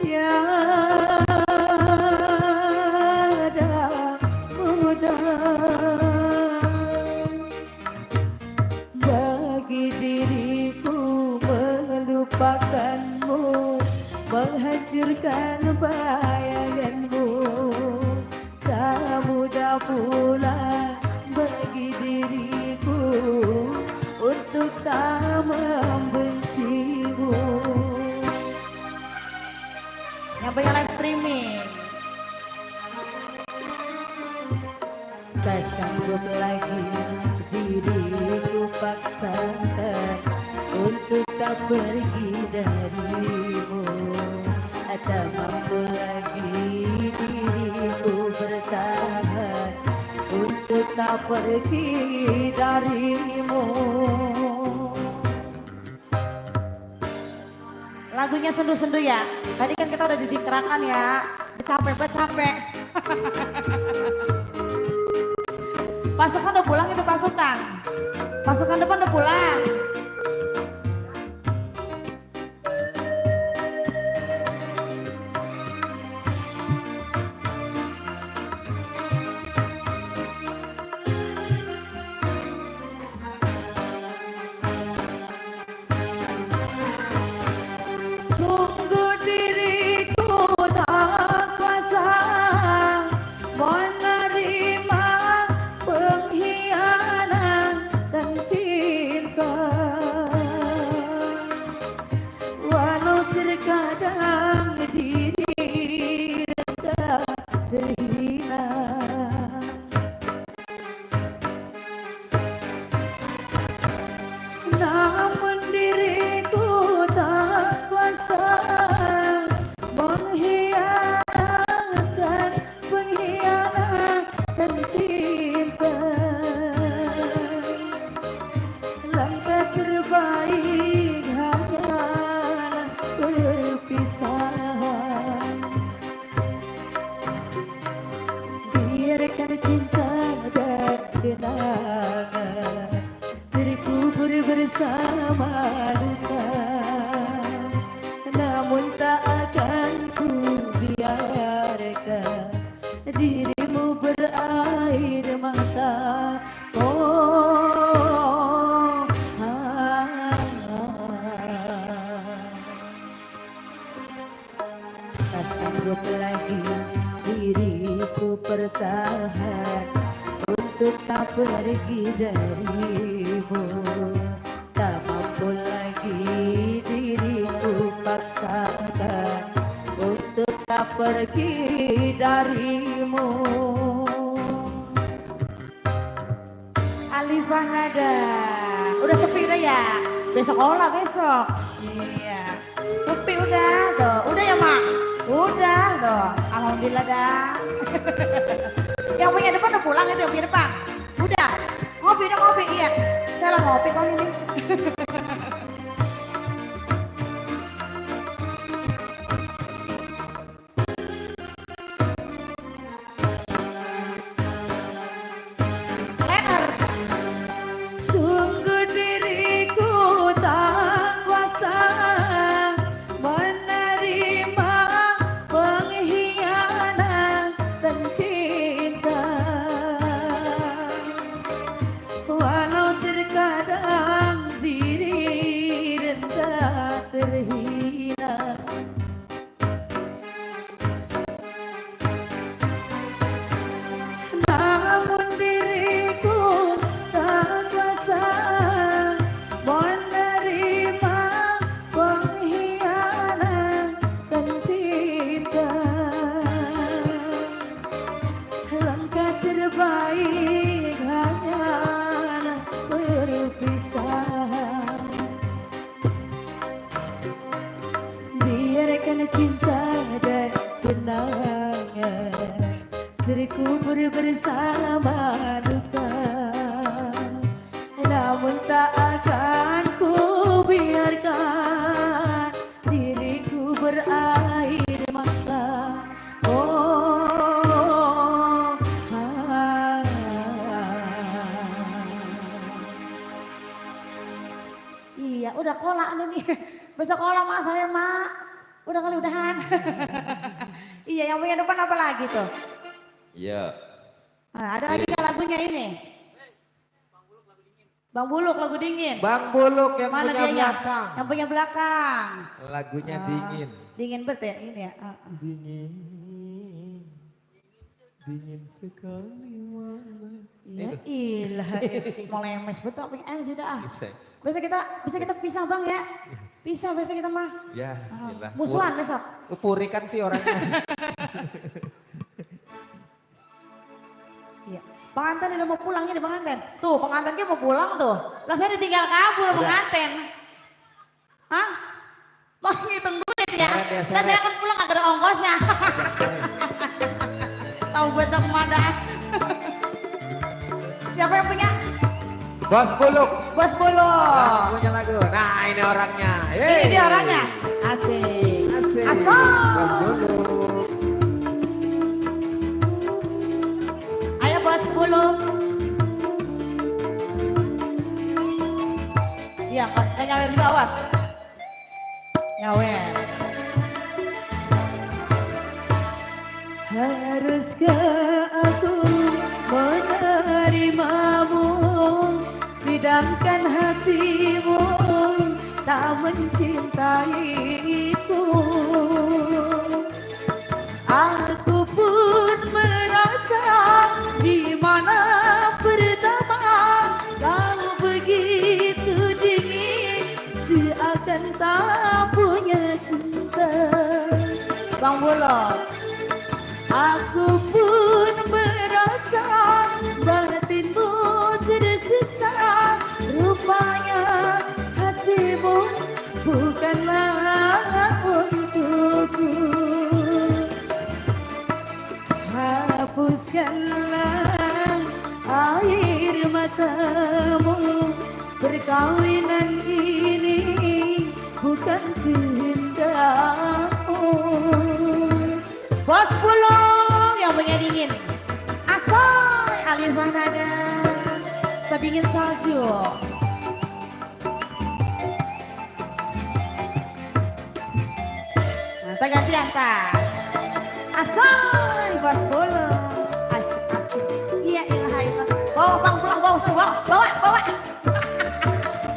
tiada mudah bagi diriku bayanganmu. Tak mudah pula bagi diriku untuk tak membencimu. Yang punya live streaming. Tak sanggup lagi diriku paksakan untuk tak pergi darimu. Tak mampu lagi diriku bertahan untuk tak pergi darimu. Lagunya sendu-sendu ya. Tadi kan kita udah jijikerakan ya. Capek. Pasukan udah pulang itu pasukan. Pasukan depan udah pulang. Sungguh diriku tak kuasa menerima pengkhianatan cinta. Walau terkadang diri rendah terhina, namun diriku tak kuasa mengkhianatkan pengkhianatan cinta. Langkah terbaik hanyalah perpisahan. Biarkan cinta dan kenangan terkubur bersama luka, namun tak akan ku biarkan dirimu berair mata. Oh, tak sanggup lagi diriku bertahan untuk tak pergi darimu. Tak mampu lagi diriku paksakan untuk tak pergi darimu. Alifah Nada. Udah sepi udah ya? Besok olah besok. Iya. Sepi udah tuh. Udah ya Mak? Udah tuh. Alhamdulillah dah. Yang punya depan udah pulang itu yang punya depan. Udah. Ngopi dong ngopi. Iya. Saya lah ngopi kali ini. Letters. Sungguh diriku tak kuasa menerima pengkhianatan cinta. Walau terkadang diri rendah terhina, namun diriku tak kuasa menerima pengkhianatan cinta. Langkah terbaik hanyalah perpisahan. Biarkan cinta dan kenangan terkubur bersama luka, namun tak akan ku biarkan diriku berair mata. Oh, Iya udah kolak nih. Besok kolak Mak saya Mak. Udah kali udahan. Iya yang punya depan apa lagi tuh? Iya. Nah, ada lagi nggak lagunya ini? Bang Buluk lagu dingin. Bang Buluk yang Mana punya dianya? belakang. Yang punya belakang. Lagunya dingin. Dingin bet ya ini ya. Dingin sekali malam. Ya ilah, mau lemes betul tapi sudah ah. Bisa. Bisa kita pisah bang ya. Pisah besok kita mah. Ya, gila. Musuhan besok. Purikan sih orangnya. Iya. Pengantin udah mau pulang ini pengantin. Tuh pengantinnya mau pulang tuh. Lah saya ditinggal kabur pengantin. Hah? Mau ngitung duit ya? Lah saya akan pulang agak ada ongkosnya. Tahu gue tak kemana. Siapa yang punya? Bos Buluk. Bos Bolo. Punya lagu. Nah ini orangnya. Ini dia orangnya. Asik. Asik. Asal. Bos Buluk. Ayo Bos Bolo. Iya, kan nyawer juga awas. Nyawer. Haruskah aku menerimamu, sedangkan hatimu tak mencintaiku. Aku pun merasa di mana pertama kau begitu dingin, seakan tak punya cinta. Bang Bolo. Aku pun merasa batinmu tersiksa, rupanya hatimu bukanlah untukku. Hapuskanlah air matamu, perkawinan ini bukan kehendakmu. Bos Bulung yang punya dingin. Asoy Alif Nada. Sedingin salju. Nah, kita gantian tak. Asoy Bos Bulung. Asik. Iya ilah ilah. Bawa bang pulang bawa.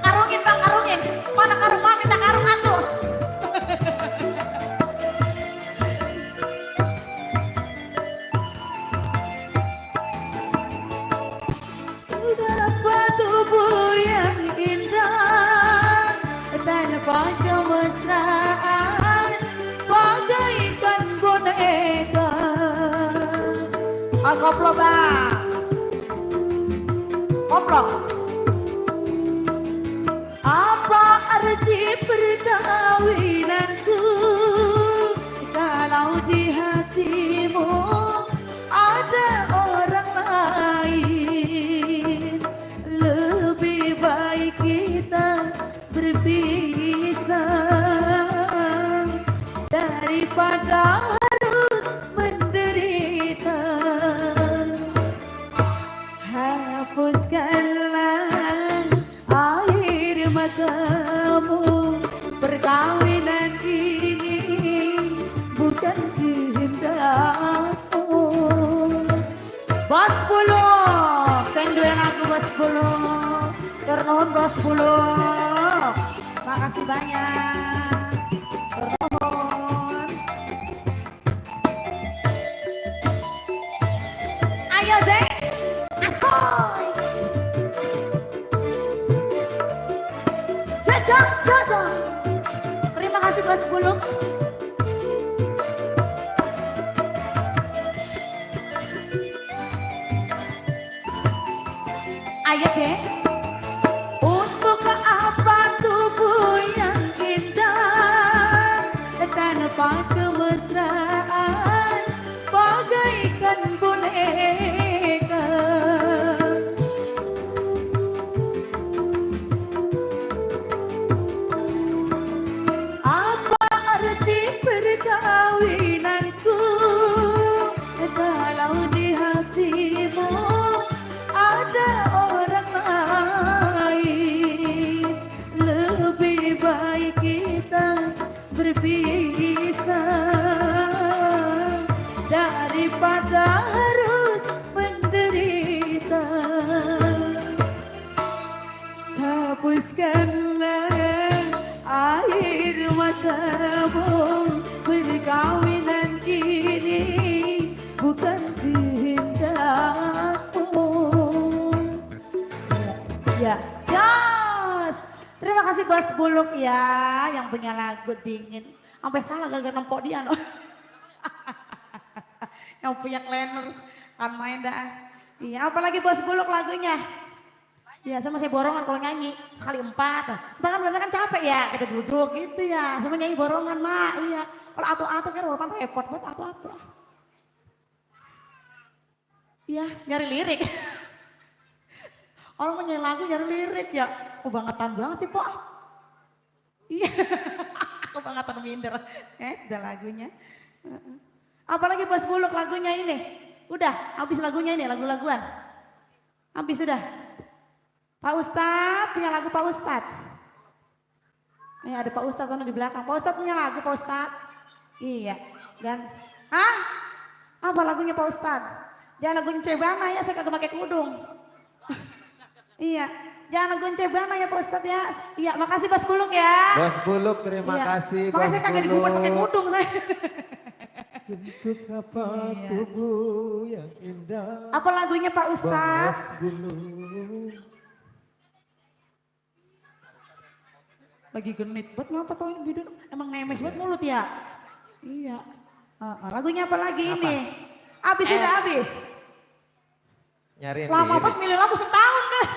Karungin bang karungin. Mana karung mah minta karung atuh. Dapat tubuh yang indah tanpa kemesraan, bagaikan boneka. Koplo bang. Koplo. Apa arti perkawinanku kalau di hatimu ada orang lain? Lebih baik kita berpisah daripada harus menderita. Hapuskanlah air matamu, perkawinan ini bukan kehendakmu. Bos Bulung, sendirian aku Bos Bulung. Ternuhun Bos Bulung. Makasih banyak. Ternuhun. Ayo deh, asoy. Jajang. Terima kasih Bos Bulung. Ayo deh. Untuk apa tubuh yang indah tanpa kemesraan, bagaikan boneka. Apa arti perkawinanku kalau di hatimu ada orang lain? Lebih baik kita berpisah daripada harus menderita. Hapuskanlah air matamu, bukan kehendakmu. Ya, jos. Terima kasih Bos Buluk ya yang punya lagu dingin. Sampai salah gara-gara nempok dia no. Yang punya Cleaners kan main dah. Iya, apalagi Bos Buluk lagunya. Iya, sama saya borongan kalau nyanyi sekali 4. Entah kan bener kan capek ya, kita duduk gitu ya. Sama nyanyi borongan mak, iya. Kalau atu-atu kan orang repot buat atu-atu. Iya, nyari lirik. Orang mau nyanyi lagu nyari lirik ya. Kebangetan banget sih, Pok. Iya, kebangetan minder. Udah lagunya. Apalagi Bos Buluk lagunya ini. Udah, habis lagunya ini, lagu-laguan. Habis sudah. Pak Ustadz punya lagu Pak Ustadz. Ada Pak Ustadz di belakang. Pak Ustadz punya lagu Pak Ustadz. Iya, kan? Hah? Apa lagunya Pak Ustadz? Jangan lagu Cebana ya, saya kagak pakai kudung. Iya, jangan lagu Cebana ya Pak Ustadz ya. Iya, makasih Bos Buluk ya. Bos Buluk terima kasih. Makanya saya kagak digugat pakai kudung saya. Bentuk apa tubuh yang indah. Apa lagunya Pak Ustadz? Bos Buluk. Lagi genit buat ngapa tau ini video emang nemes buat mulut ya. Iya. Lagunya apa lagi ini? Abis udah abis. Nyariin Lama lirik. banget milih lagu setahun kan.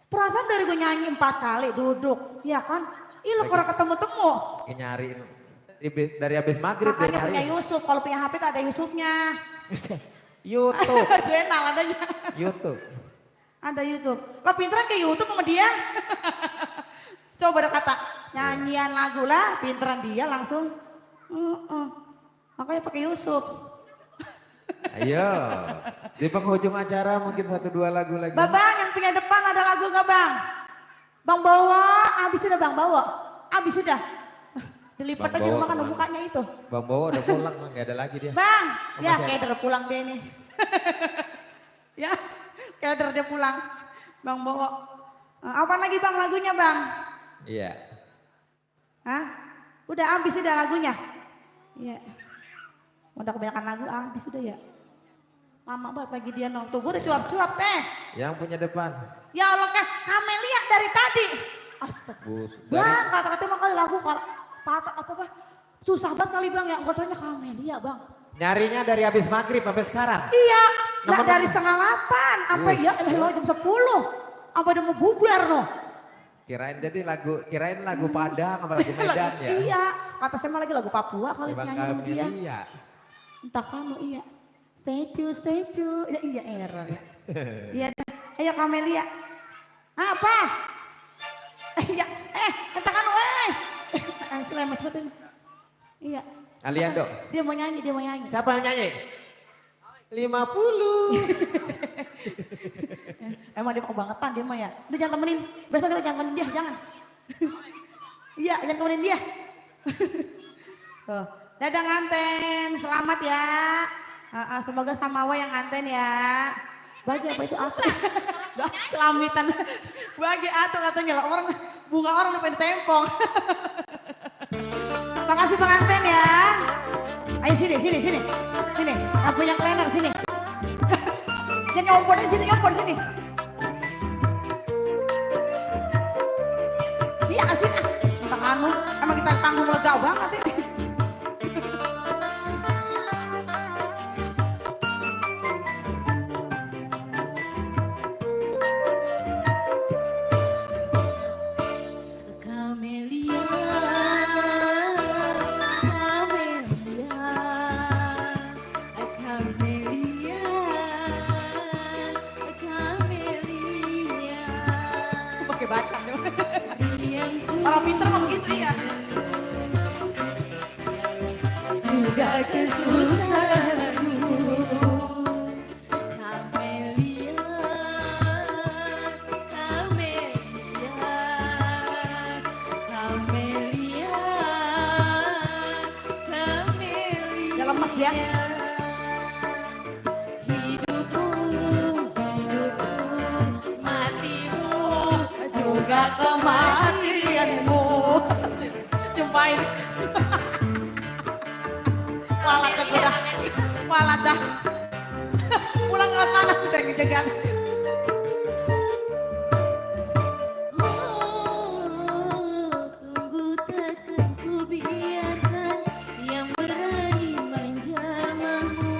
Perasaan dari gue nyanyi 4 kali duduk, ya kan? Ih lo kalau ketemu-temu. Nyariin dari habis maghrib dia Makanya punya nyariin. Yusuf, kalau punya HP tuh ada Yusufnya. YouTube. Channel adanya. YouTube. Ada YouTube. Lo pinteran ke YouTube sama dia. Coba ada kata nyanyian lagu lah, pinteran dia langsung. Makanya pakai Yusuf. Ayo. Di penghujung acara mungkin 1-2 lagu lagi. Babang yang punya depan ada lagu gak bang? Bang bawa, abis sudah bang bawa. Abis sudah. Dilipat Bang aja Bawa rumah kan kemana? mukanya itu. Bang Bowo udah pulang, nggak ada lagi dia. Bang, ya masih kayak udah pulang dia nih. Ya, kayak dia pulang. Bang bawa. Apa lagi bang lagunya bang? Iya. Hah? Udah habis udah lagunya? Iya. Udah kebanyakan lagu habis udah ya. Lama banget lagi dia nonton. Gue udah cuap-cuap teh. Yang punya depan. Ya Allah kan Kamelia dari tadi. Astaga. Bus. Bang kata-kata emang kali lagu patah apa susah banget kali bang ya. Katanya Kamelia bang. Nyarinya dari habis maghrib sampai sekarang. Iya. Nah, Nomor- dari 7:30 sampai ya jam 10. Sampai udah mau bubar noh. Kirain lagu Padang sama lagu Medan ya. Iya. Kata saya mah lagi lagu Papua kali Bang nyanyi sama dia. Kamelia. Entah kamu iya. Statue. Ya, iya error. Iya. Ayo Kamelia. Apa? Iya. Entah kamu lemes banget ini. Iya. Aliando. Dia mau nyanyi. Siapa yang nyanyi? 50. Emang dia kebangetan dia mah ya. Udah jangan temenin. Besok kita jangan temenin dia, jangan. Iya, jangan temenin dia. Tuh. Dadah nganten, selamat ya. Semoga Samawa yang nganten ya. Bagi apa itu atu? Celamitan. Bagi atu katanya lah orang bunga orang depan tempong. Makasih pengantin ya. Ayo sini. Sini. Aku yang trainer sini. Jangan nyompor di sini. Iya sini. Tentang anu, emang kita panggung lega banget ini. Pakai baca dong. Orang pinter mah begitu ya. Juga kesusahanmu Kamelia Ya lemes dia. Hidupku, matimu, juga kematianmu. Jumpain. Walah Walah dah. Pulang lewat mana saya kejegat. Sungguh takkan ku biarkan yang berani menjamahmu,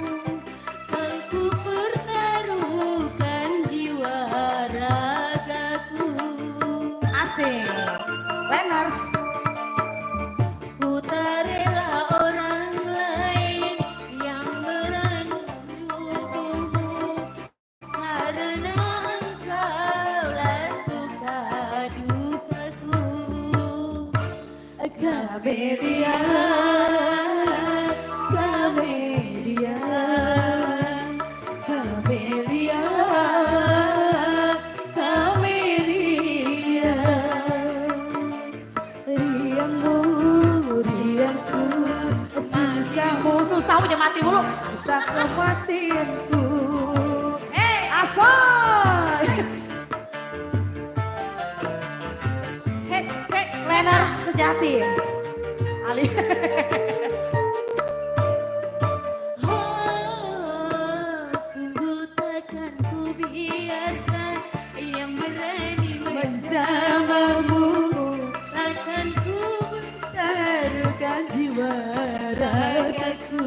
kan ku pertaruhkan jiwa ragaku. Asik. Leners. Ku tak rela orang lain yang berani menghubungmu, karena engkaulah suka dukaku. Kamelia, Kamelia, Kamelia, Kamelia. Riangmu, riangku, Susahmu jangan mati mulu. susah kematianku. Asoy. Hei, Leners sejati. Ali. Sungguh takkan ku biarkan yang berani menjamahmu, takkan ku bertaruhkan jiwa ragaku.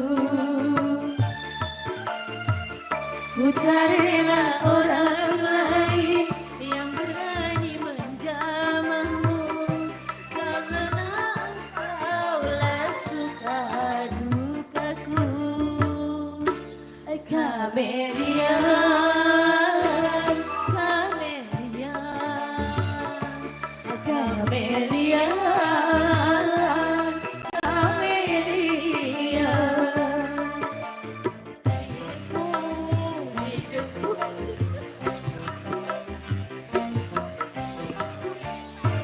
Ku tak rela orang lain yang berani menjamahmu, karena engkaulah suka dukaku. Kamelia, Kamelia, Kamelia, Kamelia.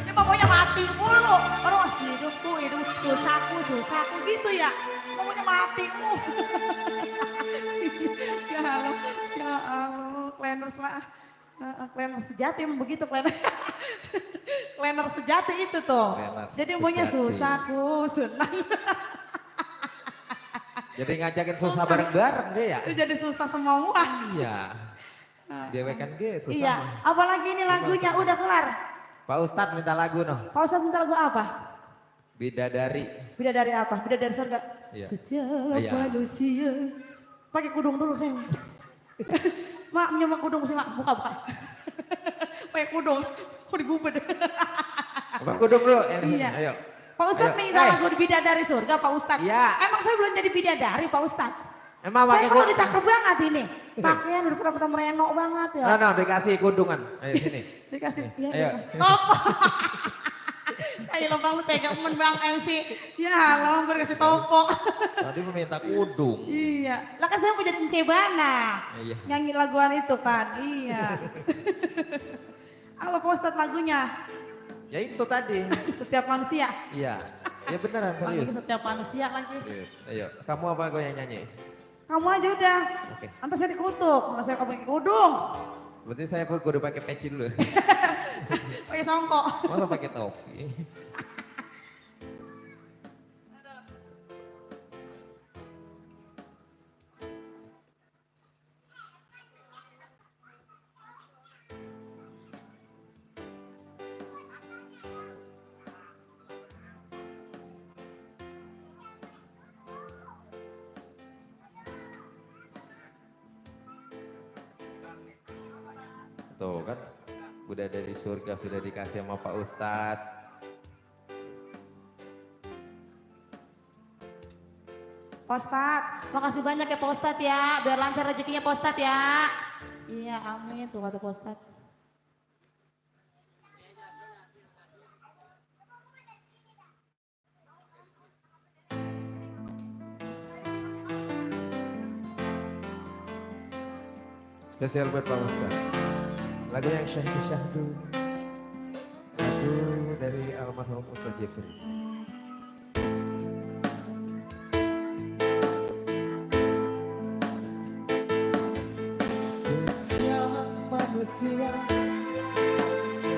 Dia maunya mati mulu. Baru masih hidupku, susahku gitu ya. Maunya matimu. Ya Allah, Leners lah. Leners sejati emang begitu Leners. Leners sejati itu tuh. Leners Jadi maunya sejati. susahku, senang. Jadi ngajakin susah bareng-bareng dia ya? Jadi susah semua. Iya. Dewe kan ge susah. Iya, apalagi ini lagunya udah kelar. Pak Ustadz minta lagu noh. Pak Ustadz minta lagu apa? Bidadari. Bidadari apa? Bidadari surga. Iya. Setiap Iya. manusia. Pakai kudung dulu saya. Mak, nyemak kudung sih mak. Buka. Pakai kudung. Kok digubed. Abang kudung dulu. Iya. Ayo. Pak Ustadz Ayo. minta lagu bidadari surga Pak Ustadz. Iya. Emang saya belum jadi bidadari Pak Ustadz. Emang Saya pakai kalau kudung. dicakep banget ini. Pakaian udah pernah merenok banget ya. No, dikasih kudungan. Ayo sini. Dikasih. Ya, Ayo. Toko. Ayo lo bang lu pegang bang MC. Ya lo kasih toko. Tadi meminta kudung. Iya. Lah kan saya mau jadi Encebana. Iya. Nyanyi laguan itu kan. Iya. Apa Pak Ustadz lagunya? Ya itu tadi. Setiap manusia. Iya. Ya beneran Lagi serius. setiap manusia lagi. Serius. Ayo. Kamu apa gue yang nyanyi? Kamu aja udah. Oke. Antar saya dikutuk. Nggak saya pakai kudung. Berarti saya kudu pakai peci dulu. Pakai songkok. Masa pakai topi? Tuh kan, udah dari surga sudah dikasih sama Pak Ustadz. Pak Ustadz, makasih banyak ya Pak Ustadz ya. Biar lancar rezekinya Pak Ustadz ya. Iya amin tuh kata Pak Ustadz. Spesial buat Pak Ustadz. Lagu yang syahdu-syahdu. Lagu dari almarhum Ustadz Jeffrey. Setiap manusia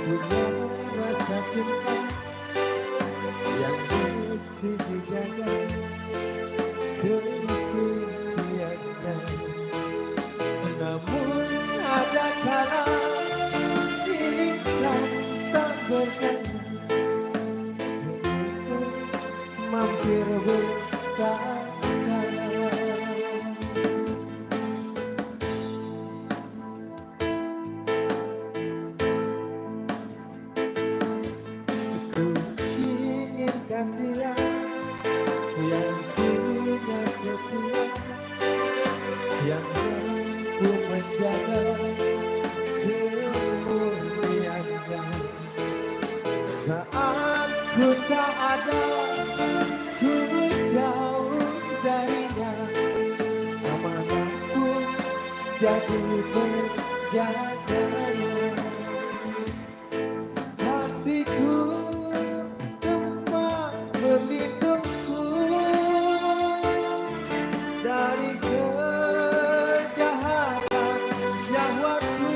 punya rasa cinta yang mesti dijaga, kesucian. tak ada, ku jauh darinya. Kemanapun jadi berjaganya. Hatiku tempat berlindungku dari kejahatan syahwatku.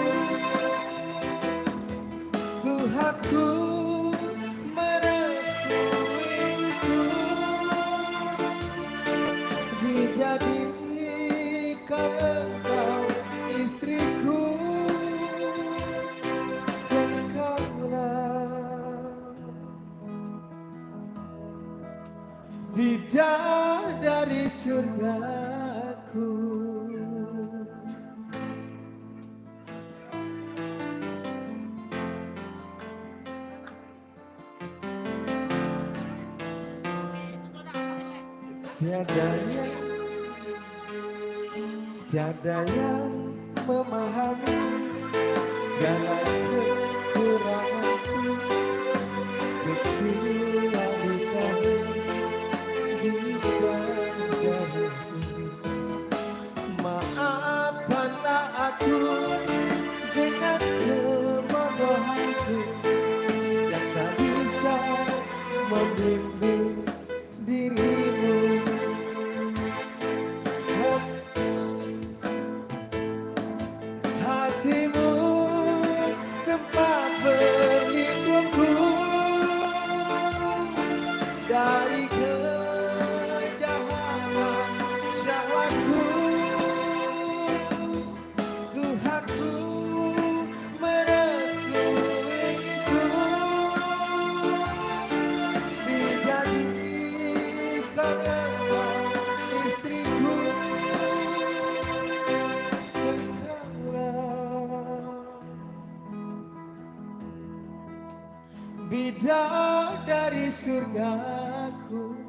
Tuhanku merestuiku, dijadikan engkau istriku. Engkaulah bidadari surgaku. Tiada yang memahami segala kekuranganku, kecuali Kau bidadariku. Maafkanlah aku dengan kebodohanku yang tak bisa membimbing dirimu. Hatimu tempat berlindungku dari kejahatan syahwatku. Tuhanku merestuiku, dijadikan engkau istriku. Bidadari surgaku.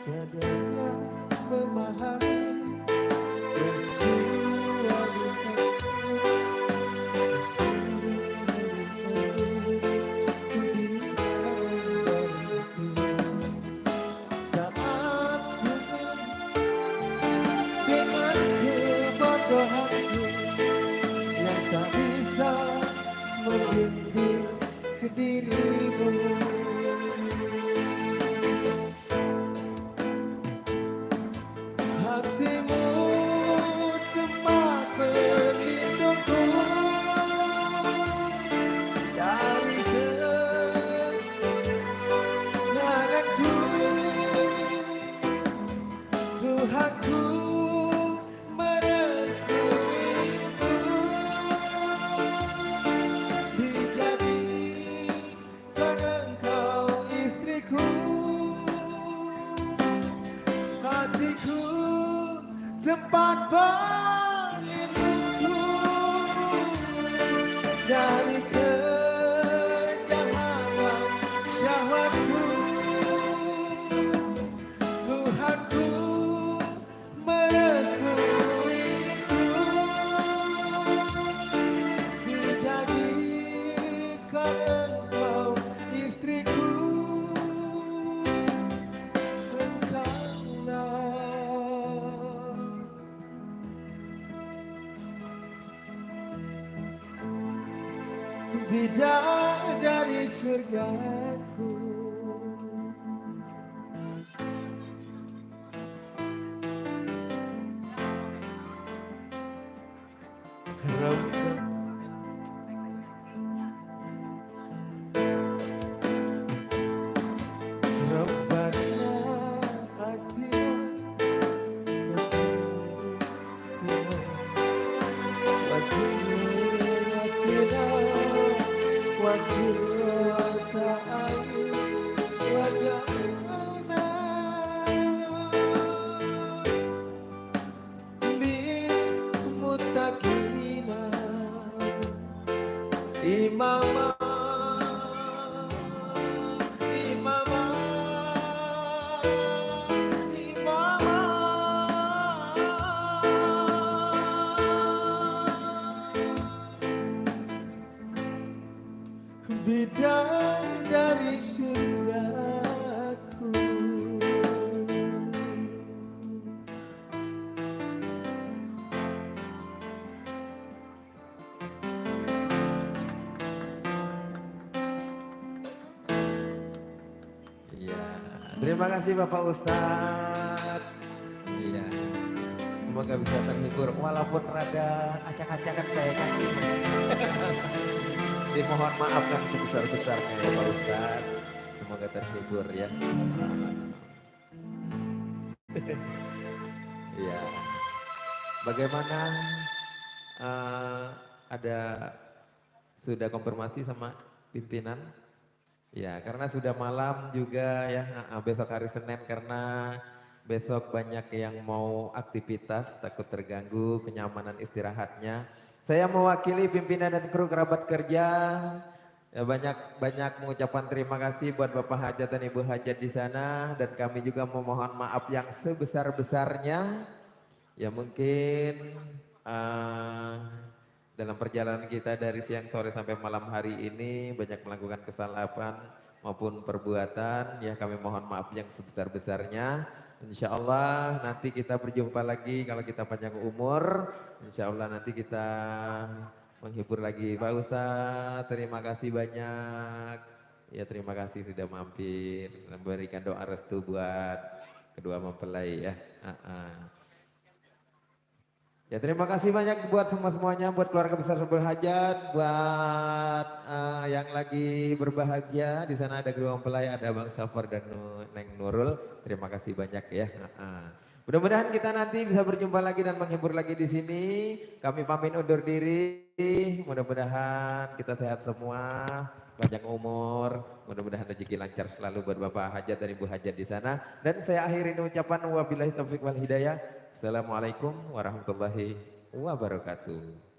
Tiada yang memahami kecuali saat dengan kebodohanku yang tak bisa membimbing ke dirimu. Hatimu tempat berlindungku dari segalaku. Tuhanku merestuiku, dijadikan engkau istriku. Hatiku tempat berlindungku dari kejahatan syahwatku. Tuhanku merestuiku, dijadikan engkau istriku. Bidadari surgaku. Imama, imama, imama. Bidang dari surgaku. Iya, terima kasih Bapak Ustadz. Iya, semoga bisa terhibur walaupun rada acak-acakan saya kan. Dimohon maafkan sebesar-besarnya ya Pak Ustadz. Semoga terhibur ya. Iya. Bagaimana ada sudah konfirmasi sama pimpinan? Ya, karena sudah malam juga ya, besok hari Senin karena besok banyak yang mau aktivitas, takut terganggu kenyamanan istirahatnya. Saya mewakili pimpinan dan kru kerabat kerja, ya banyak mengucapkan terima kasih buat Bapak Hajat dan Ibu Hajat di sana dan kami juga memohon maaf yang sebesar-besarnya. Ya mungkin dalam perjalanan kita dari siang sore sampai malam hari ini banyak melakukan kesalahan maupun perbuatan. Ya kami mohon maaf yang sebesar-besarnya. Insya Allah nanti kita berjumpa lagi kalau kita panjang umur. Insya Allah nanti kita menghibur lagi. Pak Ustadz terima kasih banyak. Ya terima kasih sudah mampir. Memberikan doa restu buat kedua mempelai ya. Ya terima kasih banyak buat semuanya, buat keluarga besar Subul Hajat, buat yang lagi berbahagia. Di sana ada kedua mempelai, ada Bang Syafar dan Neng Nurul. Terima kasih banyak ya. Mudah-mudahan kita nanti bisa berjumpa lagi dan menghibur lagi di sini. Kami pamit undur diri. Mudah-mudahan kita sehat semua, panjang umur. Mudah-mudahan rezeki lancar selalu buat Bapak Hajat dan Ibu Hajat di sana. Dan saya akhiri ucapan wabillahi taufiq wal hidayah. Assalamualaikum warahmatullahi wabarakatuh.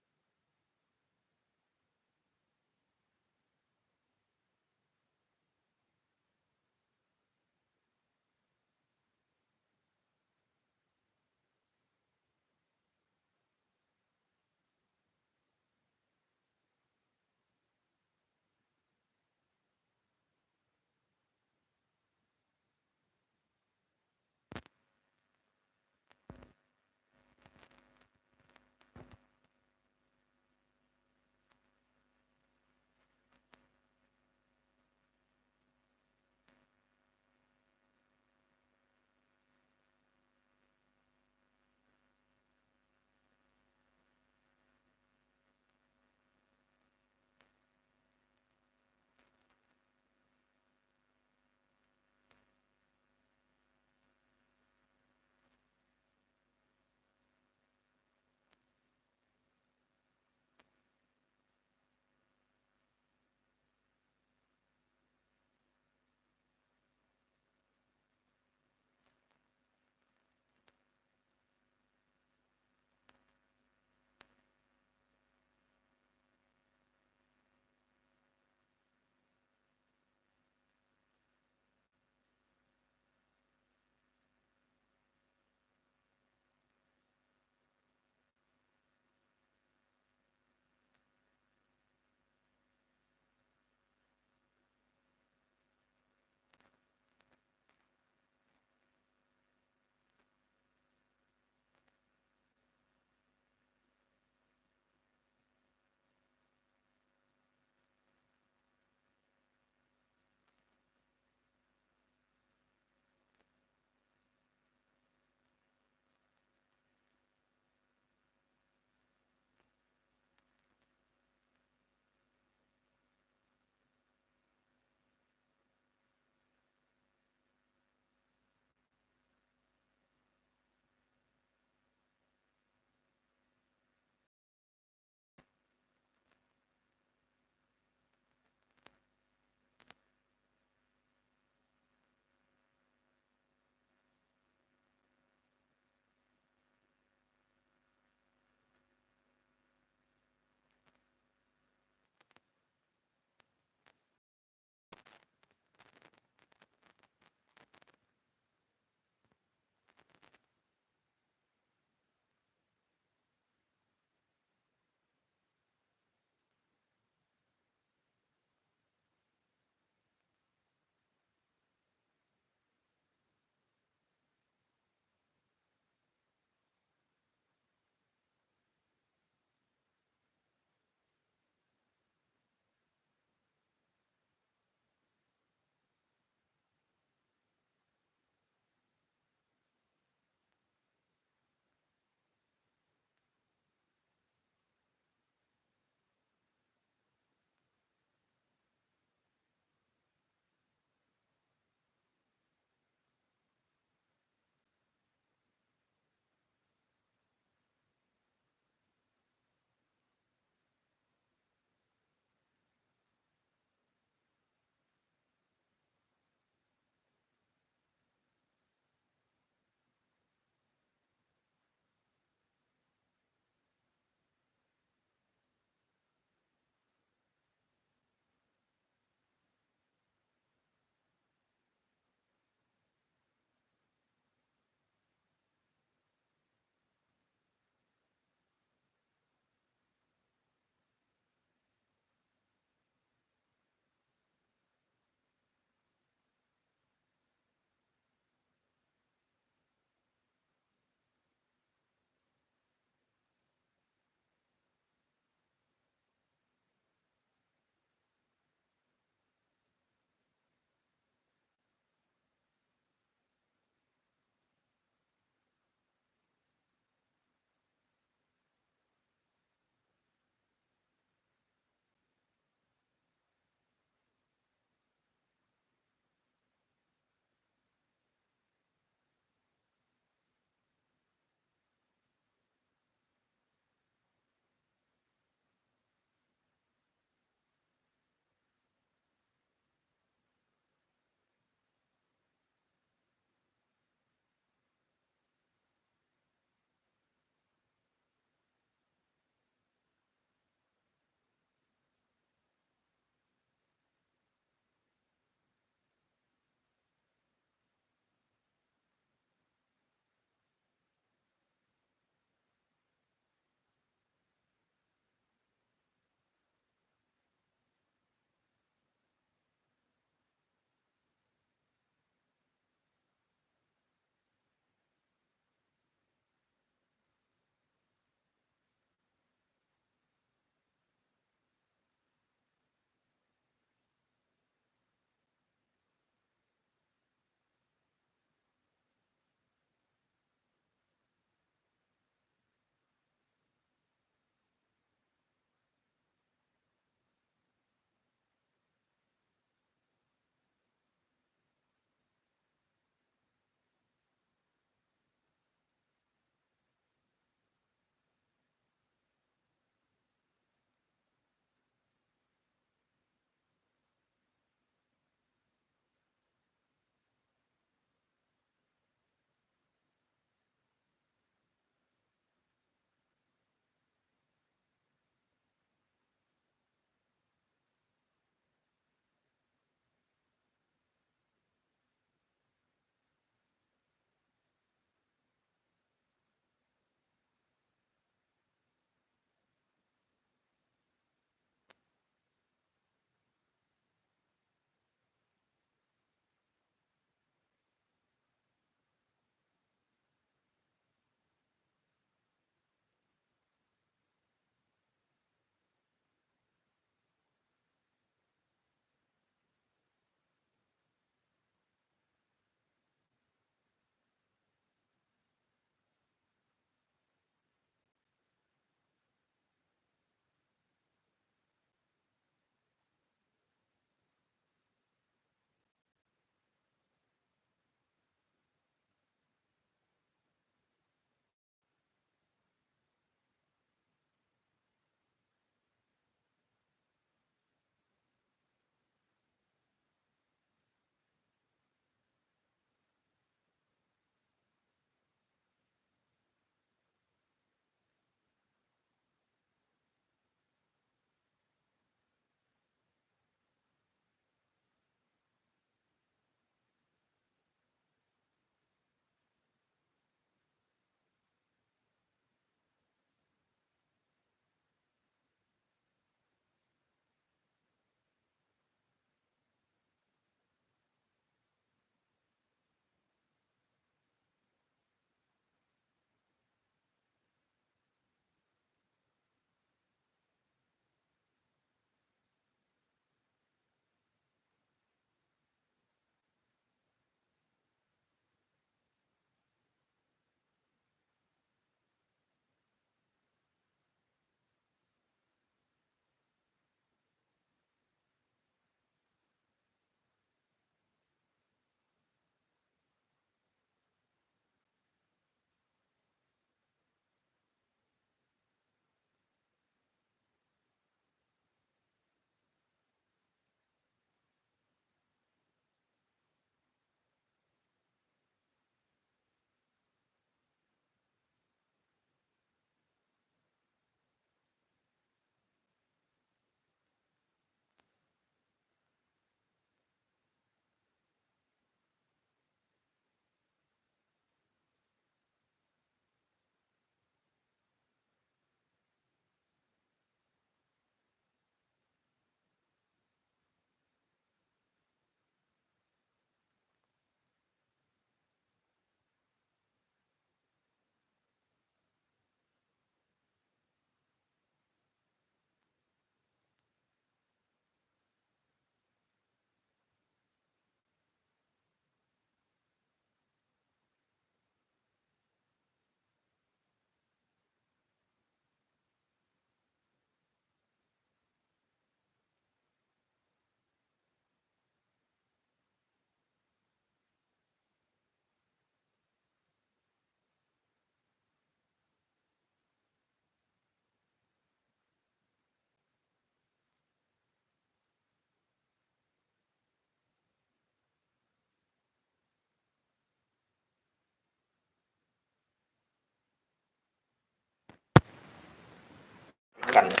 makannya.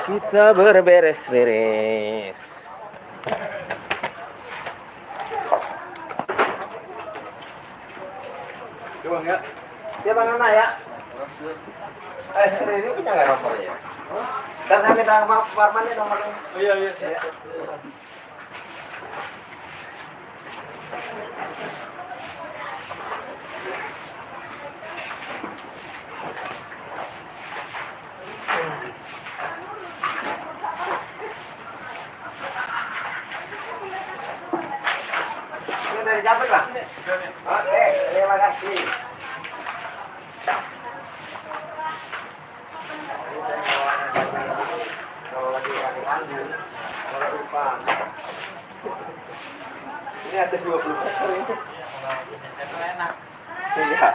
Kita berberes-beres. Bang ya. Ya Bang Ana ya. Ini punya nggak nomornya? Dan saya minta maaf Warmannya nomornya. Oh iya. Ini dari Japek Bang? Oke, terima kasih. Kalau lagi kandung, kalau umpan. Ini ada 20 meter ini. Enak. Iya.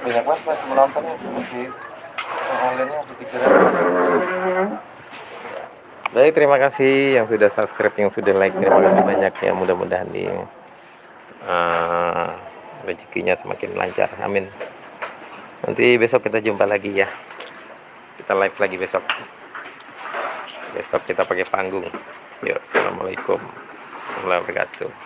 Banyak banget mas menontonnya, masih online-nya masih 300. Baik, terima kasih yang sudah subscribe, yang sudah like, terima kasih banyak ya. Mudah-mudahan di rezekinya semakin lancar, amin. Nanti besok kita jumpa lagi ya, kita live lagi besok kita pakai panggung. Yuk, assalamualaikum warahmatullahi wabarakatuh.